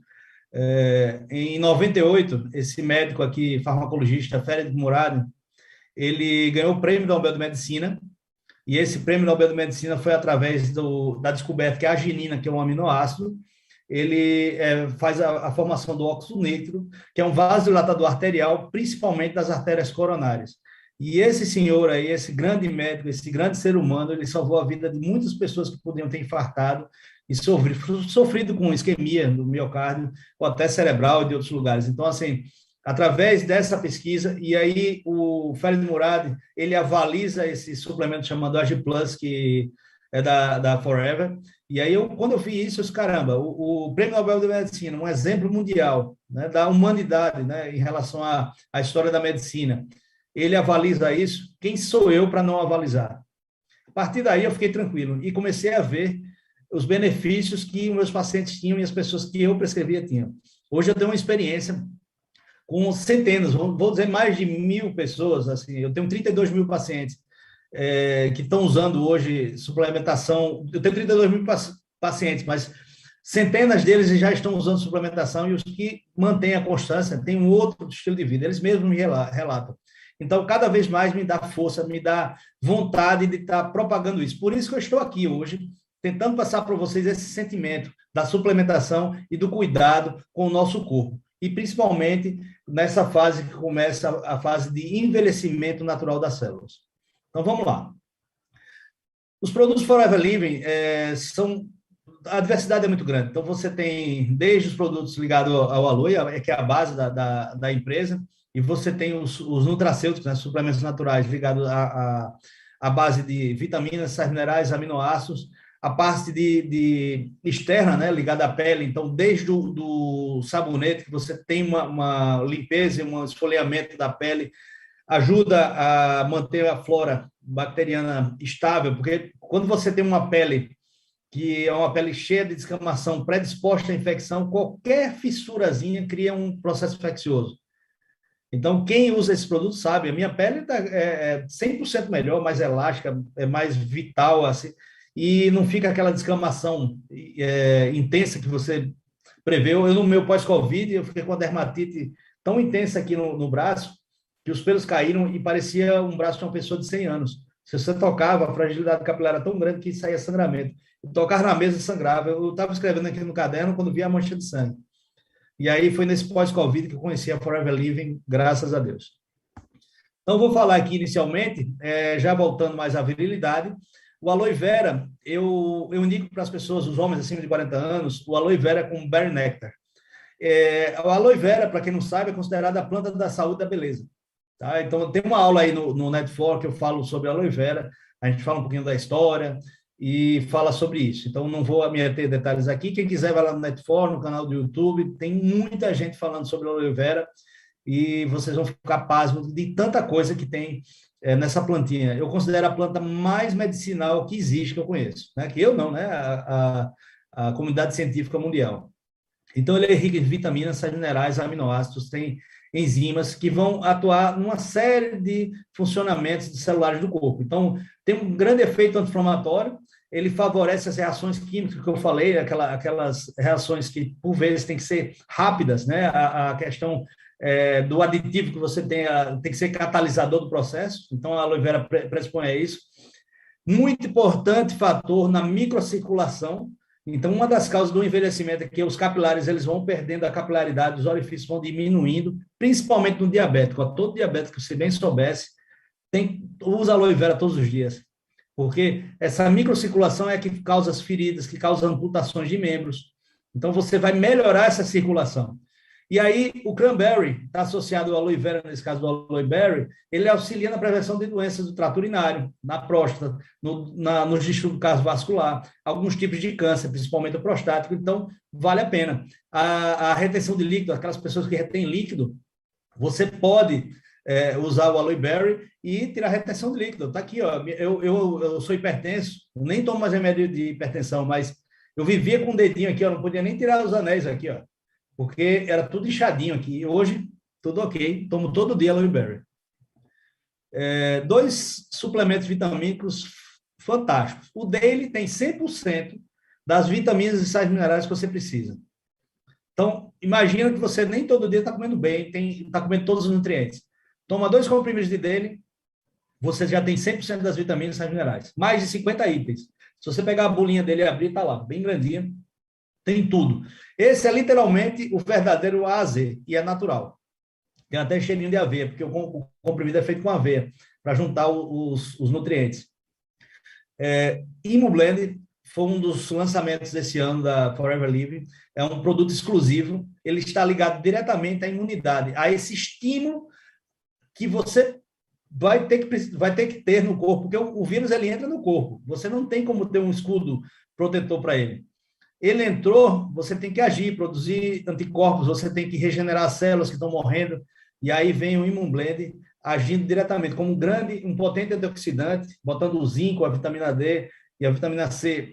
em 98, esse médico aqui, farmacologista, Ferid Murad, ele ganhou o Prêmio Nobel de Medicina, e esse Prêmio Nobel de Medicina foi através da descoberta que a arginina, que é um aminoácido, ele faz a formação do óxido nítrico, que é um vasodilatador arterial, principalmente das artérias coronárias. E esse senhor aí, esse grande médico, esse grande ser humano, ele salvou a vida de muitas pessoas que podiam ter infartado e sofrido com isquemia do miocárdio, ou até cerebral e de outros lugares. Então, assim, através dessa pesquisa, e aí o Ferid Murad, ele avaliza esse suplemento chamado Ag Plus, que é da Forever, e aí quando eu vi isso, eu disse, caramba, o Prêmio Nobel de Medicina, um exemplo mundial, né, da humanidade, né, em relação à história da medicina, ele avaliza isso, quem sou eu para não avalizar? partir daí eu fiquei tranquilo e comecei a ver os benefícios que os meus pacientes tinham e as pessoas que eu prescrevia tinham. Hoje eu tenho uma experiência com centenas, vou dizer mais de 1.000 pessoas, assim, eu tenho 32 mil pacientes que estão usando hoje suplementação, eu tenho 32 mil pacientes, mas centenas deles já estão usando suplementação e os que mantêm a constância têm um outro estilo de vida, eles mesmos me relatam. Então, cada vez mais me dá força, me dá vontade de estar propagando isso. Por isso que eu estou aqui hoje, tentando passar para vocês esse sentimento da suplementação e do cuidado com o nosso corpo. E, principalmente, nessa fase que começa a fase de envelhecimento natural das células. Então, vamos lá. Os produtos Forever Living a diversidade é muito grande. Então, você tem desde os produtos ligados ao aloe, que é a base da empresa, e você tem os nutracêuticos, né, suplementos naturais ligados à base de vitaminas, sais minerais, aminoácidos, a parte de externa, né, ligada à pele. Então, desde do sabonete, que você tem uma limpeza e um esfoliamento da pele, ajuda a manter a flora bacteriana estável, porque quando você tem uma pele que é uma pele cheia de descamação, predisposta à infecção, qualquer fissurazinha cria um processo infeccioso. Então, quem usa esse produto sabe, a minha pele é 100% melhor, mais elástica, é mais vital, assim, e não fica aquela descamação intensa que você preveu. Eu, no meu pós-Covid, eu fiquei com a dermatite tão intensa aqui no braço, que os pelos caíram e parecia um braço de uma pessoa de 100 anos. Se você tocava, a fragilidade capilar era tão grande que saía sangramento. Eu tocava na mesa e sangrava. Eu estava escrevendo aqui no caderno quando vi a mancha de sangue. E aí foi nesse pós-Covid que eu conheci a Forever Living, graças a Deus. Então, vou falar aqui inicialmente, já voltando mais à virilidade, o aloe vera, eu indico para as pessoas, os homens acima de 40 anos, o aloe vera com berry nectar. O aloe vera, para quem não sabe, é considerada a planta da saúde e da beleza. Tá? Então, tem uma aula aí no Net4 que eu falo sobre aloe vera, a gente fala um pouquinho da história e fala sobre isso. Então, não vou me ater detalhes aqui. Quem quiser vai lá no Net4, no canal do YouTube, tem muita gente falando sobre aloe vera e vocês vão ficar pasmos de tanta coisa que tem nessa plantinha. Eu considero a planta mais medicinal que existe, que eu conheço. Né? Que eu não, né? A comunidade científica mundial. Então, ele é rico em vitaminas, sais minerais, aminoácidos, tem enzimas que vão atuar numa série de funcionamentos de celulares do corpo. Então, tem um grande efeito anti-inflamatório, ele favorece as reações químicas que eu falei, aquelas reações que, por vezes, têm que ser rápidas, né? A questão do aditivo que você tem que ser catalisador do processo, então a aloe vera predispõe a isso. Muito importante fator na microcirculação. Então, uma das causas do envelhecimento é que os capilares eles vão perdendo a capilaridade, os orifícios vão diminuindo, principalmente no diabético. Todo diabético, se bem soubesse, usa aloe vera todos os dias, porque essa microcirculação é a que causa as feridas, que causa amputações de membros. Então, você vai melhorar essa circulação. E aí, o cranberry está associado ao aloe vera, nesse caso do aloe berry, ele auxilia na prevenção de doenças do trato urinário, na próstata, nos distúrbios cardiovascular, alguns tipos de câncer, principalmente o prostático. Então, vale a pena. A retenção de líquido, aquelas pessoas que retêm líquido, você pode usar o aloe berry e tirar a retenção de líquido. Está aqui, ó. Eu sou hipertenso, nem tomo mais remédio de hipertensão, mas eu vivia com o dedinho aqui, ó, não podia nem tirar os anéis aqui, ó, porque era tudo inchadinho aqui. Hoje, tudo ok. Tomo todo dia aloe berry. 2 suplementos vitamínicos fantásticos. O Daily tem 100% das vitaminas e sais minerais que você precisa. Então, imagina que você nem todo dia está comendo bem, está comendo todos os nutrientes. Toma 2 comprimidos de Daily, você já tem 100% das vitaminas e sais minerais. Mais de 50 itens. Se você pegar a bolinha dele e abrir, está lá, bem grandinha. Tem tudo. Esse é literalmente o verdadeiro A a Z, e é natural. Tem até cheirinho de aveia, porque o comprimido é feito com aveia, para juntar os nutrientes. Imublend foi um dos lançamentos desse ano da Forever Living. É um produto exclusivo. Ele está ligado diretamente à imunidade, a esse estímulo que você vai ter que ter no corpo, porque o vírus ele entra no corpo. Você não tem como ter um escudo protetor para ele. Ele entrou, você tem que agir, produzir anticorpos, você tem que regenerar as células que estão morrendo, e aí vem o Imunblend agindo diretamente como um potente antioxidante, botando o zinco, a vitamina D e a vitamina C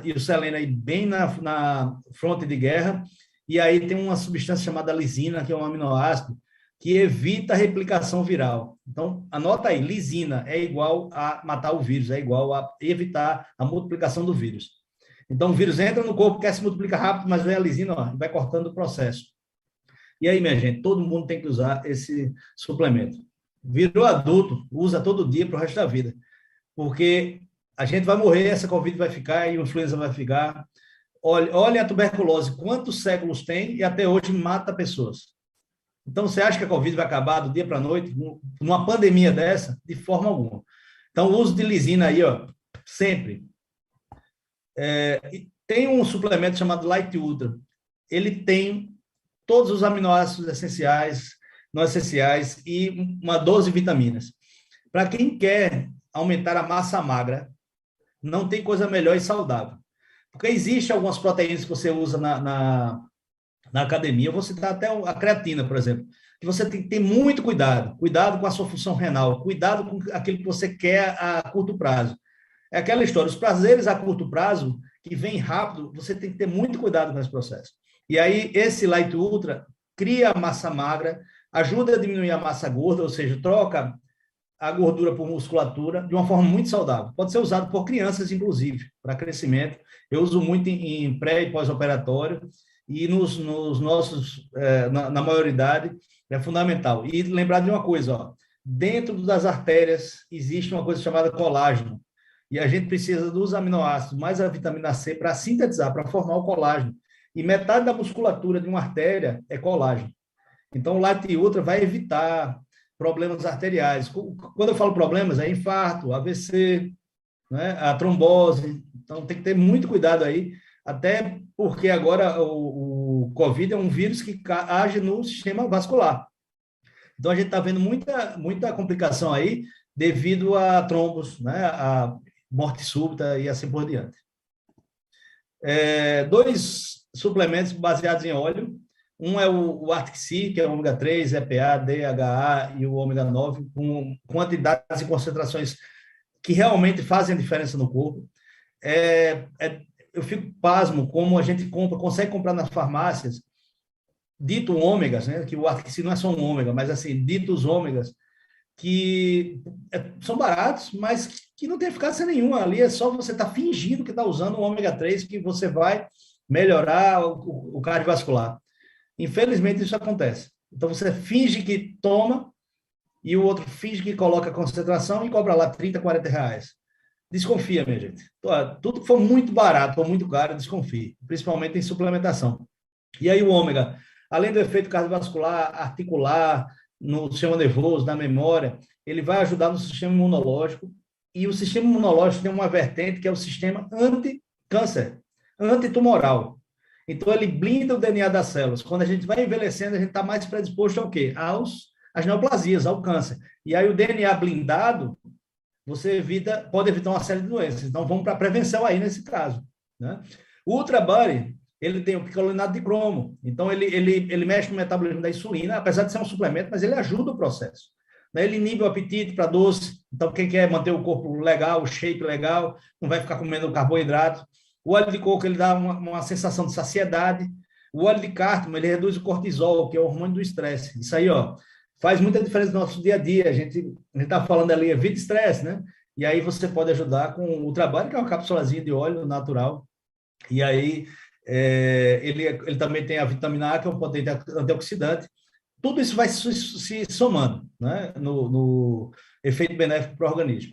e o selênio aí bem na fronte de guerra. E aí tem uma substância chamada lisina, que é um aminoácido, que evita a replicação viral. Então, anota aí, lisina é igual a matar o vírus, é igual a evitar a multiplicação do vírus. Então, o vírus entra no corpo, quer se multiplicar rápido, mas vem a lisina, ó, e vai cortando o processo. E aí, minha gente, todo mundo tem que usar esse suplemento. Virou adulto, usa todo dia para o resto da vida. Porque a gente vai morrer, essa Covid vai ficar e a influenza vai ficar. Olha a tuberculose, quantos séculos tem e até hoje mata pessoas. Então, você acha que a Covid vai acabar do dia para a noite, numa pandemia dessa? De forma alguma. Então, o uso de lisina aí, ó, sempre. Tem um suplemento chamado Light Ultra. Ele tem todos os aminoácidos essenciais, não essenciais e uma dose de vitaminas. Para quem quer aumentar a massa magra, não tem coisa melhor e saudável. Porque existem algumas proteínas que você usa na academia, eu vou citar até a creatina, por exemplo, que você tem que ter muito cuidado. Cuidado com a sua função renal, cuidado com aquilo que você quer a curto prazo. É aquela história, os prazeres a curto prazo, que vem rápido, você tem que ter muito cuidado com esse processo. E aí, esse Light Ultra cria a massa magra, ajuda a diminuir a massa gorda, ou seja, troca a gordura por musculatura de uma forma muito saudável. Pode ser usado por crianças, inclusive, para crescimento. Eu uso muito em pré e pós-operatório e nos nossos, na maioridade, é fundamental. E lembrar de uma coisa, ó, dentro das artérias existe uma coisa chamada colágeno, e a gente precisa dos aminoácidos mais a vitamina C para sintetizar, para formar o colágeno. E metade da musculatura de uma artéria é colágeno. Então, o Light Ultra vai evitar problemas arteriais. Quando eu falo problemas, é infarto, AVC, né, a trombose. Então, tem que ter muito cuidado aí, até porque agora o Covid é um vírus que age no sistema vascular. Então, a gente está vendo muita complicação aí devido a trombos, né, a morte súbita e assim por diante. Dois suplementos baseados em óleo. Um é o Arctic Sea, que é o ômega 3, EPA, DHA e o ômega 9, com quantidades e concentrações que realmente fazem a diferença no corpo. Eu fico pasmo como a gente consegue comprar nas farmácias dito ômegas, né? Que o Arctic Sea não é só um ômega, mas assim, ditos ômegas, que são baratos, mas que não tem eficácia nenhuma. Ali é só você estar fingindo que está usando o ômega 3 que você vai melhorar o cardiovascular. Infelizmente, isso acontece. Então, você finge que toma e o outro finge que coloca concentração e cobra lá 30, 40 reais. Desconfia, minha gente. Tudo que for muito barato ou muito caro, desconfie, principalmente em suplementação. E aí o ômega, além do efeito cardiovascular, articular, no sistema nervoso, na memória, ele vai ajudar no sistema imunológico, e o sistema imunológico tem uma vertente que é o sistema anti-câncer, antitumoral. Então, ele blinda o DNA das células. Quando a gente vai envelhecendo, a gente está mais predisposto ao quê? Às neoplasias, ao câncer. E aí, o DNA blindado, você pode evitar uma série de doenças. Então, vamos para a prevenção aí, nesse caso, né? O Ultra Body, ele tem o picolinato de cromo. Então, ele mexe no metabolismo da insulina, apesar de ser um suplemento, mas ele ajuda o processo. Ele inibe o apetite para doce. Então, quem quer manter o corpo legal, o shape legal, não vai ficar comendo carboidrato. O óleo de coco, ele dá uma sensação de saciedade. O óleo de cártamo, ele reduz o cortisol, que é o hormônio do estresse. Isso aí, ó, faz muita diferença no nosso dia a dia. A gente está falando ali, evita estresse, né? E aí você pode ajudar com o trabalho, que é uma capsulazinha de óleo natural. E aí ele também tem a vitamina A, que é um potente antioxidante. Tudo isso vai se somando, né, no efeito benéfico para o organismo.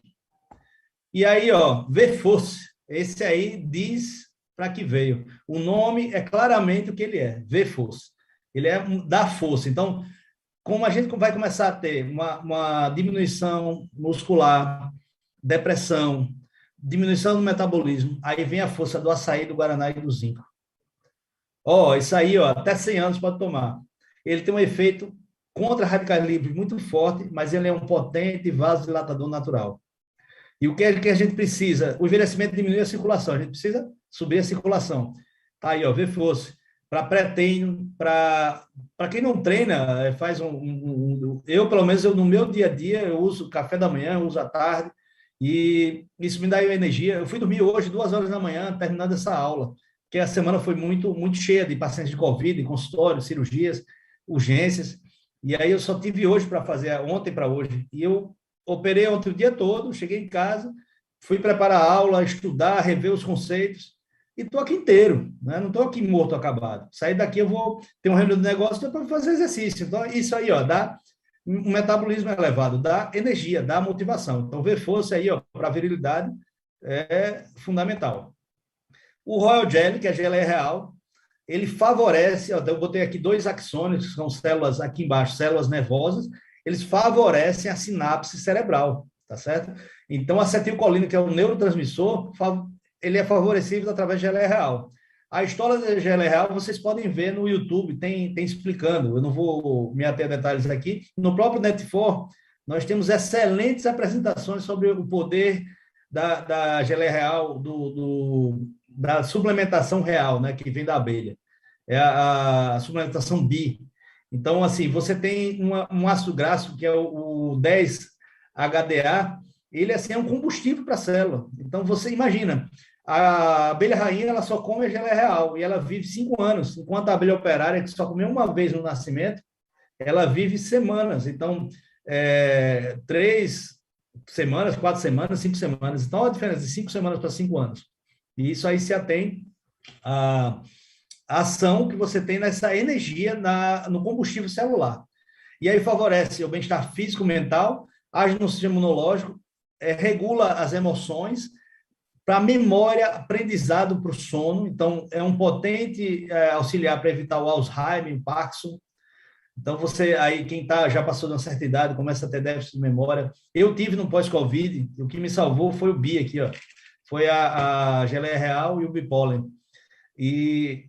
E aí, ó, V-Force. Esse aí diz para que veio. O nome é claramente o que ele é, V-Force. Ele é da força. Então, como a gente vai começar a ter uma diminuição muscular, depressão, diminuição do metabolismo, aí vem a força do açaí, do guaraná e do zinco. Ó, isso aí, ó, até 100 anos pode tomar. Ele tem um efeito contra radicais livres muito forte, mas ele é um potente vasodilatador natural. E o que a gente precisa? O envelhecimento diminui a circulação, a gente precisa subir a circulação. Tá aí, ó, V-Force, para pré-treino, para para quem não treina, faz eu, pelo menos, no meu dia a dia, eu uso café da manhã, eu uso à tarde, e isso me dá energia. Eu fui dormir hoje, 2 horas da manhã, terminando essa aula, porque a semana foi muito cheia de pacientes de Covid, de consultório, cirurgias, urgências, e aí eu só tive hoje para fazer, ontem para hoje, e eu operei ontem o dia todo, cheguei em casa, fui preparar a aula, estudar, rever os conceitos, e estou aqui inteiro, né? Não estou aqui morto, acabado. Sair daqui, eu vou ter um reunião de negócio para fazer exercício. Então, isso aí, ó, dá um metabolismo elevado, dá energia, dá motivação. Então, ver força aí, ó, para a virilidade é fundamental. O Royal Jelly, que é geleia real, ele favorece, ó, eu botei aqui 2 axônios, que são células aqui embaixo, células nervosas, eles favorecem a sinapse cerebral, tá certo? Então, a acetilcolina, que é o neurotransmissor, ele é favorecido através de geleia real. A história da geleia real vocês podem ver no YouTube, tem explicando. Eu não vou me ater a detalhes aqui. No próprio Net4, nós temos excelentes apresentações sobre o poder da geleia real, da suplementação real, né, que vem da abelha. É a suplementação BI. Então, assim, você tem um ácido graxo, que é o 10-HDA, ele assim, é um combustível para a célula. Então, você imagina, a abelha rainha ela só come a geleia real e ela vive 5 anos, enquanto a abelha operária, que só comeu uma vez no nascimento, ela vive semanas. Então, 3 semanas, 4 semanas, 5 semanas. Então, a diferença de 5 semanas para 5 anos. E isso aí se atém à ação que você tem nessa energia no combustível celular. E aí favorece o bem-estar físico, mental, age no sistema imunológico, regula as emoções, para memória, aprendizado para o sono. Então, é um potente auxiliar para evitar o Alzheimer, o Parkinson. Então, você aí, quem já passou de uma certa idade, começa a ter déficit de memória. Eu tive no pós-Covid, o que me salvou foi o BI aqui, ó. Foi a geleia real e o bipólen. E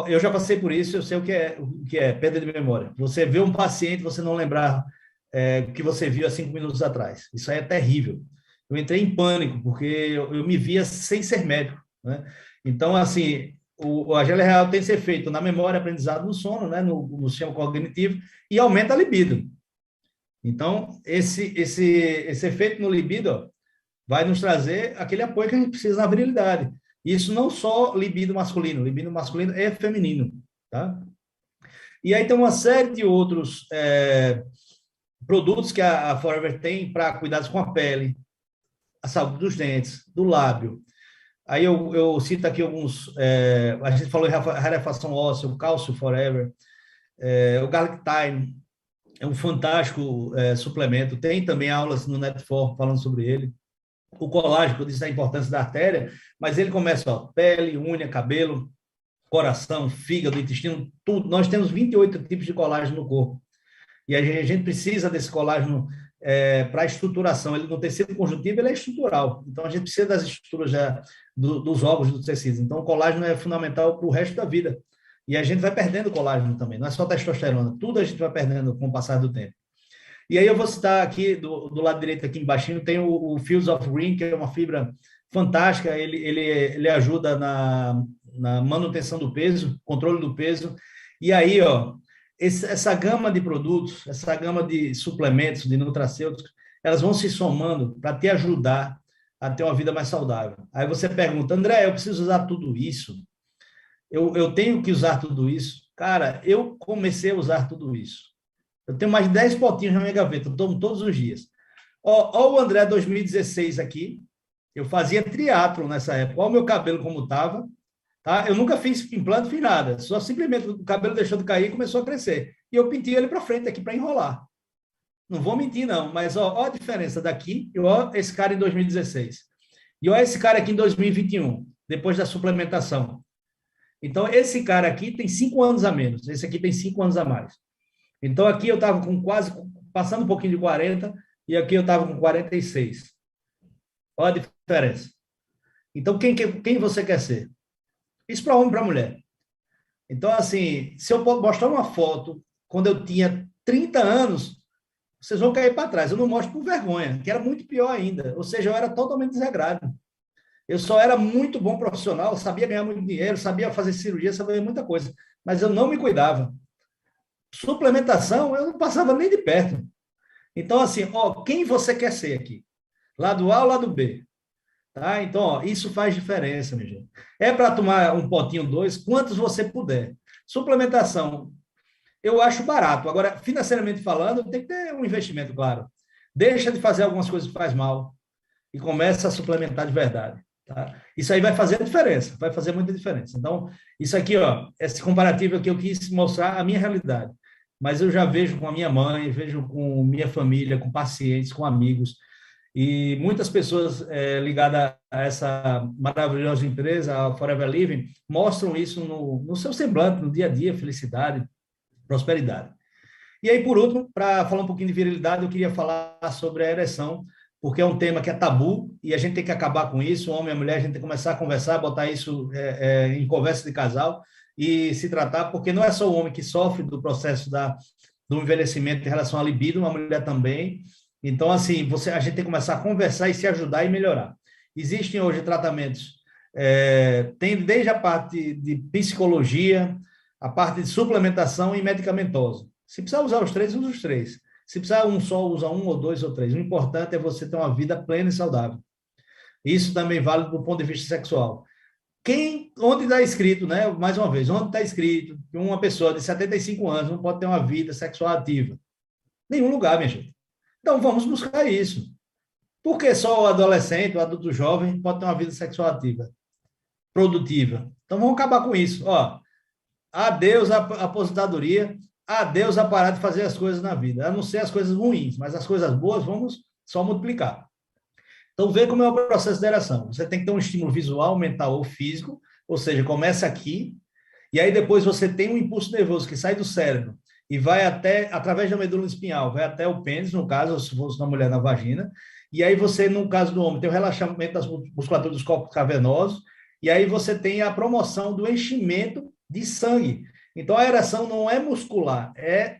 eu já passei por isso, eu sei o que é perda de memória. Você vê um paciente, você não lembrar o que você viu há 5 minutos atrás. Isso aí é terrível. Eu entrei em pânico, porque eu me via sem ser médico, né? Então, assim, a geleia real tem esse efeito na memória, aprendizado, no sono, né? no sistema cognitivo, e aumenta a libido. Então, esse efeito no libido, ó, vai nos trazer aquele apoio que a gente precisa na virilidade. Isso não só libido masculino é feminino, tá? E aí tem uma série de outros produtos que a Forever tem para cuidados com a pele, a saúde dos dentes, do lábio. Aí eu cito aqui alguns, a gente falou em rarefação óssea, o Cálcio Forever, o Garlic Thyme, é um fantástico suplemento, tem também aulas no Net4 falando sobre ele. O colágeno, eu disse a importância da artéria, mas ele começa, ó, pele, unha, cabelo, coração, fígado, intestino, tudo. Nós temos 28 tipos de colágeno no corpo. E a gente precisa desse colágeno para a estruturação. Ele no tecido conjuntivo ele é estrutural. Então, a gente precisa das estruturas dos órgãos dos tecidos. Então, o colágeno é fundamental para o resto da vida. E a gente vai perdendo colágeno também. Não é só testosterona. Tudo a gente vai perdendo com o passar do tempo. E aí eu vou citar aqui, do lado direito aqui embaixo, tem o Fields of Green, que é uma fibra fantástica. Ele ajuda na manutenção do peso, controle do peso. E aí, ó, essa gama de produtos, essa gama de suplementos, de nutracêuticos, elas vão se somando para te ajudar a ter uma vida mais saudável. Aí você pergunta, André, eu preciso usar tudo isso? Eu tenho que usar tudo isso? Cara, eu comecei a usar tudo isso. Eu tenho mais de 10 potinhos na minha gaveta, eu tomo todos os dias. Ó o André 2016 aqui, eu fazia triatlo nessa época. Olha o meu cabelo como estava. Tá? Eu nunca fiz implante, fiz nada. Só simplesmente o cabelo deixou de cair e começou a crescer. E eu pintei ele para frente aqui para enrolar. Não vou mentir, não. Mas ó a diferença daqui e ó esse cara em 2016. E ó esse cara aqui em 2021, depois da suplementação. Então, esse cara aqui tem 5 anos a menos. Esse aqui tem 5 anos a mais. Então, aqui eu estava com passando um pouquinho de 40, e aqui eu estava com 46. Olha a diferença. Então, quem você quer ser? Isso para homem e para mulher. Então, assim, se eu mostrar uma foto quando eu tinha 30 anos, vocês vão cair para trás. Eu não mostro por vergonha, que era muito pior ainda. Ou seja, eu era totalmente desregrado. Eu só era muito bom profissional, sabia ganhar muito dinheiro, sabia fazer cirurgia, sabia muita coisa. Mas eu não me cuidava. Suplementação, eu não passava nem de perto. Então, assim, ó, quem você quer ser aqui? Lado A ou lado B? Tá? Então, ó, isso faz diferença, minha gente. É para tomar um potinho, dois, quantos você puder. Suplementação, eu acho barato. Agora, financeiramente falando, tem que ter um investimento, claro. Deixa de fazer algumas coisas que faz mal e começa a suplementar de verdade. Tá? Isso aí vai fazer a diferença, vai fazer muita diferença. Então, isso aqui, ó, esse comparativo aqui, eu quis mostrar a minha realidade. Mas eu já vejo com a minha mãe, vejo com minha família, com pacientes, com amigos, e muitas pessoas ligadas a essa maravilhosa empresa, a Forever Living, mostram isso no seu semblante, no dia a dia, felicidade, prosperidade. E aí, por último, para falar um pouquinho de virilidade, eu queria falar sobre a ereção, porque é um tema que é tabu e a gente tem que acabar com isso, o homem e a mulher, a gente tem que começar a conversar, botar isso em conversa de casal e se tratar, porque não é só o homem que sofre do processo do envelhecimento em relação à libido, a mulher também. Então, assim, a gente tem que começar a conversar e se ajudar e melhorar. Existem hoje tratamentos, tem desde a parte de psicologia, a parte de suplementação e medicamentosa. Se precisar usar os três, usa os três. Se precisar um só, usa um ou dois ou três. O importante é você ter uma vida plena e saudável. Isso também vale do ponto de vista sexual. Onde está escrito, né? Mais uma vez, onde está escrito que uma pessoa de 75 anos não pode ter uma vida sexual ativa? Nenhum lugar, minha gente. Então, vamos buscar isso. Por que só o adolescente, o adulto jovem, pode ter uma vida sexual ativa, produtiva? Então, vamos acabar com isso. Ó, adeus a aposentadoria, adeus a parar de fazer as coisas na vida, a não ser as coisas ruins, mas as coisas boas vamos só multiplicar. Então, vê como é o processo de ereção. Você tem que ter um estímulo visual, mental ou físico, ou seja, começa aqui, e aí depois você tem um impulso nervoso que sai do cérebro e vai até, através da medula espinhal, vai até o pênis, no caso, se fosse na mulher, na vagina, e aí você, no caso do homem, tem o relaxamento das musculaturas dos corpos cavernosos, e aí você tem a promoção do enchimento de sangue. Então, a ereção não é muscular, é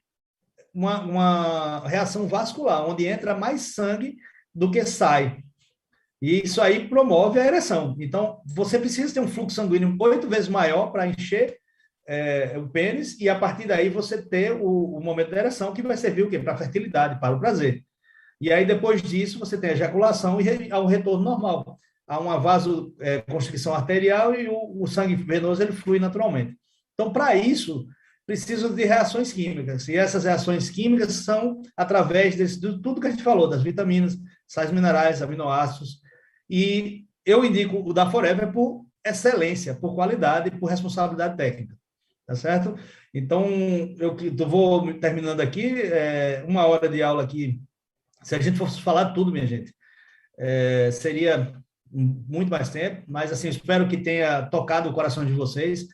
uma reação vascular, onde entra mais sangue do que sai. E isso aí promove a ereção. Então, você precisa ter um fluxo sanguíneo 8 vezes maior para encher o pênis, e a partir daí você ter o momento da ereção, que vai servir o quê? Para a fertilidade, para o prazer. E aí, depois disso, você tem a ejaculação e há um retorno normal. Há uma vasoconstricção arterial e o sangue venoso ele flui naturalmente. Então, para isso, precisa de reações químicas. E essas reações químicas são através de tudo que a gente falou, das vitaminas, sais minerais, aminoácidos. E eu indico o da Forever por excelência, por qualidade e por responsabilidade técnica. Tá certo? Então, eu vou terminando aqui, 1 hora de aula aqui. Se a gente fosse falar tudo, minha gente, seria muito mais tempo, mas assim, espero que tenha tocado o coração de vocês.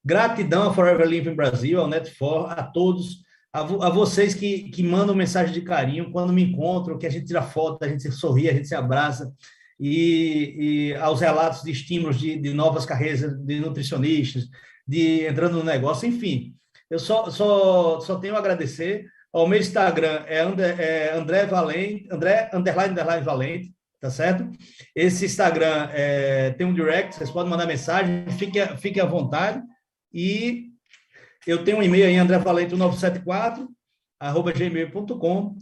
Gratidão a Forever Living Brasil, ao Net4, a todos, a vocês que mandam mensagem de carinho quando me encontram, que a gente tira foto, a gente sorri, a gente se abraça, e aos relatos de estímulos de novas carreiras de nutricionistas, de entrando no negócio, enfim. Eu só tenho a agradecer. O meu Instagram é André Valente, André Valente, tá certo? Esse Instagram tem um direct, vocês podem mandar mensagem, fique à vontade. E eu tenho um e-mail aí, andrevalente1974@gmail.com,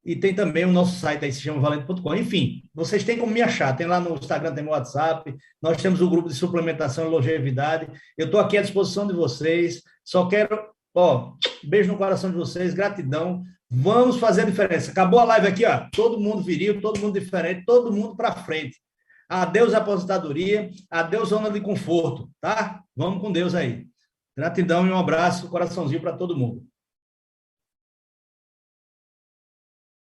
e tem também o nosso site aí, se chama valente.com. Enfim, vocês têm como me achar, tem lá no Instagram, tem meu WhatsApp, nós temos o grupo de suplementação e longevidade, eu estou aqui à disposição de vocês, só quero, beijo no coração de vocês, gratidão, vamos fazer a diferença. Acabou a live aqui, ó, todo mundo viril, todo mundo diferente, todo mundo para frente. Adeus aposentadoria, adeus zona de conforto, tá? Vamos com Deus aí. Gratidão e um abraço, coraçãozinho para todo mundo.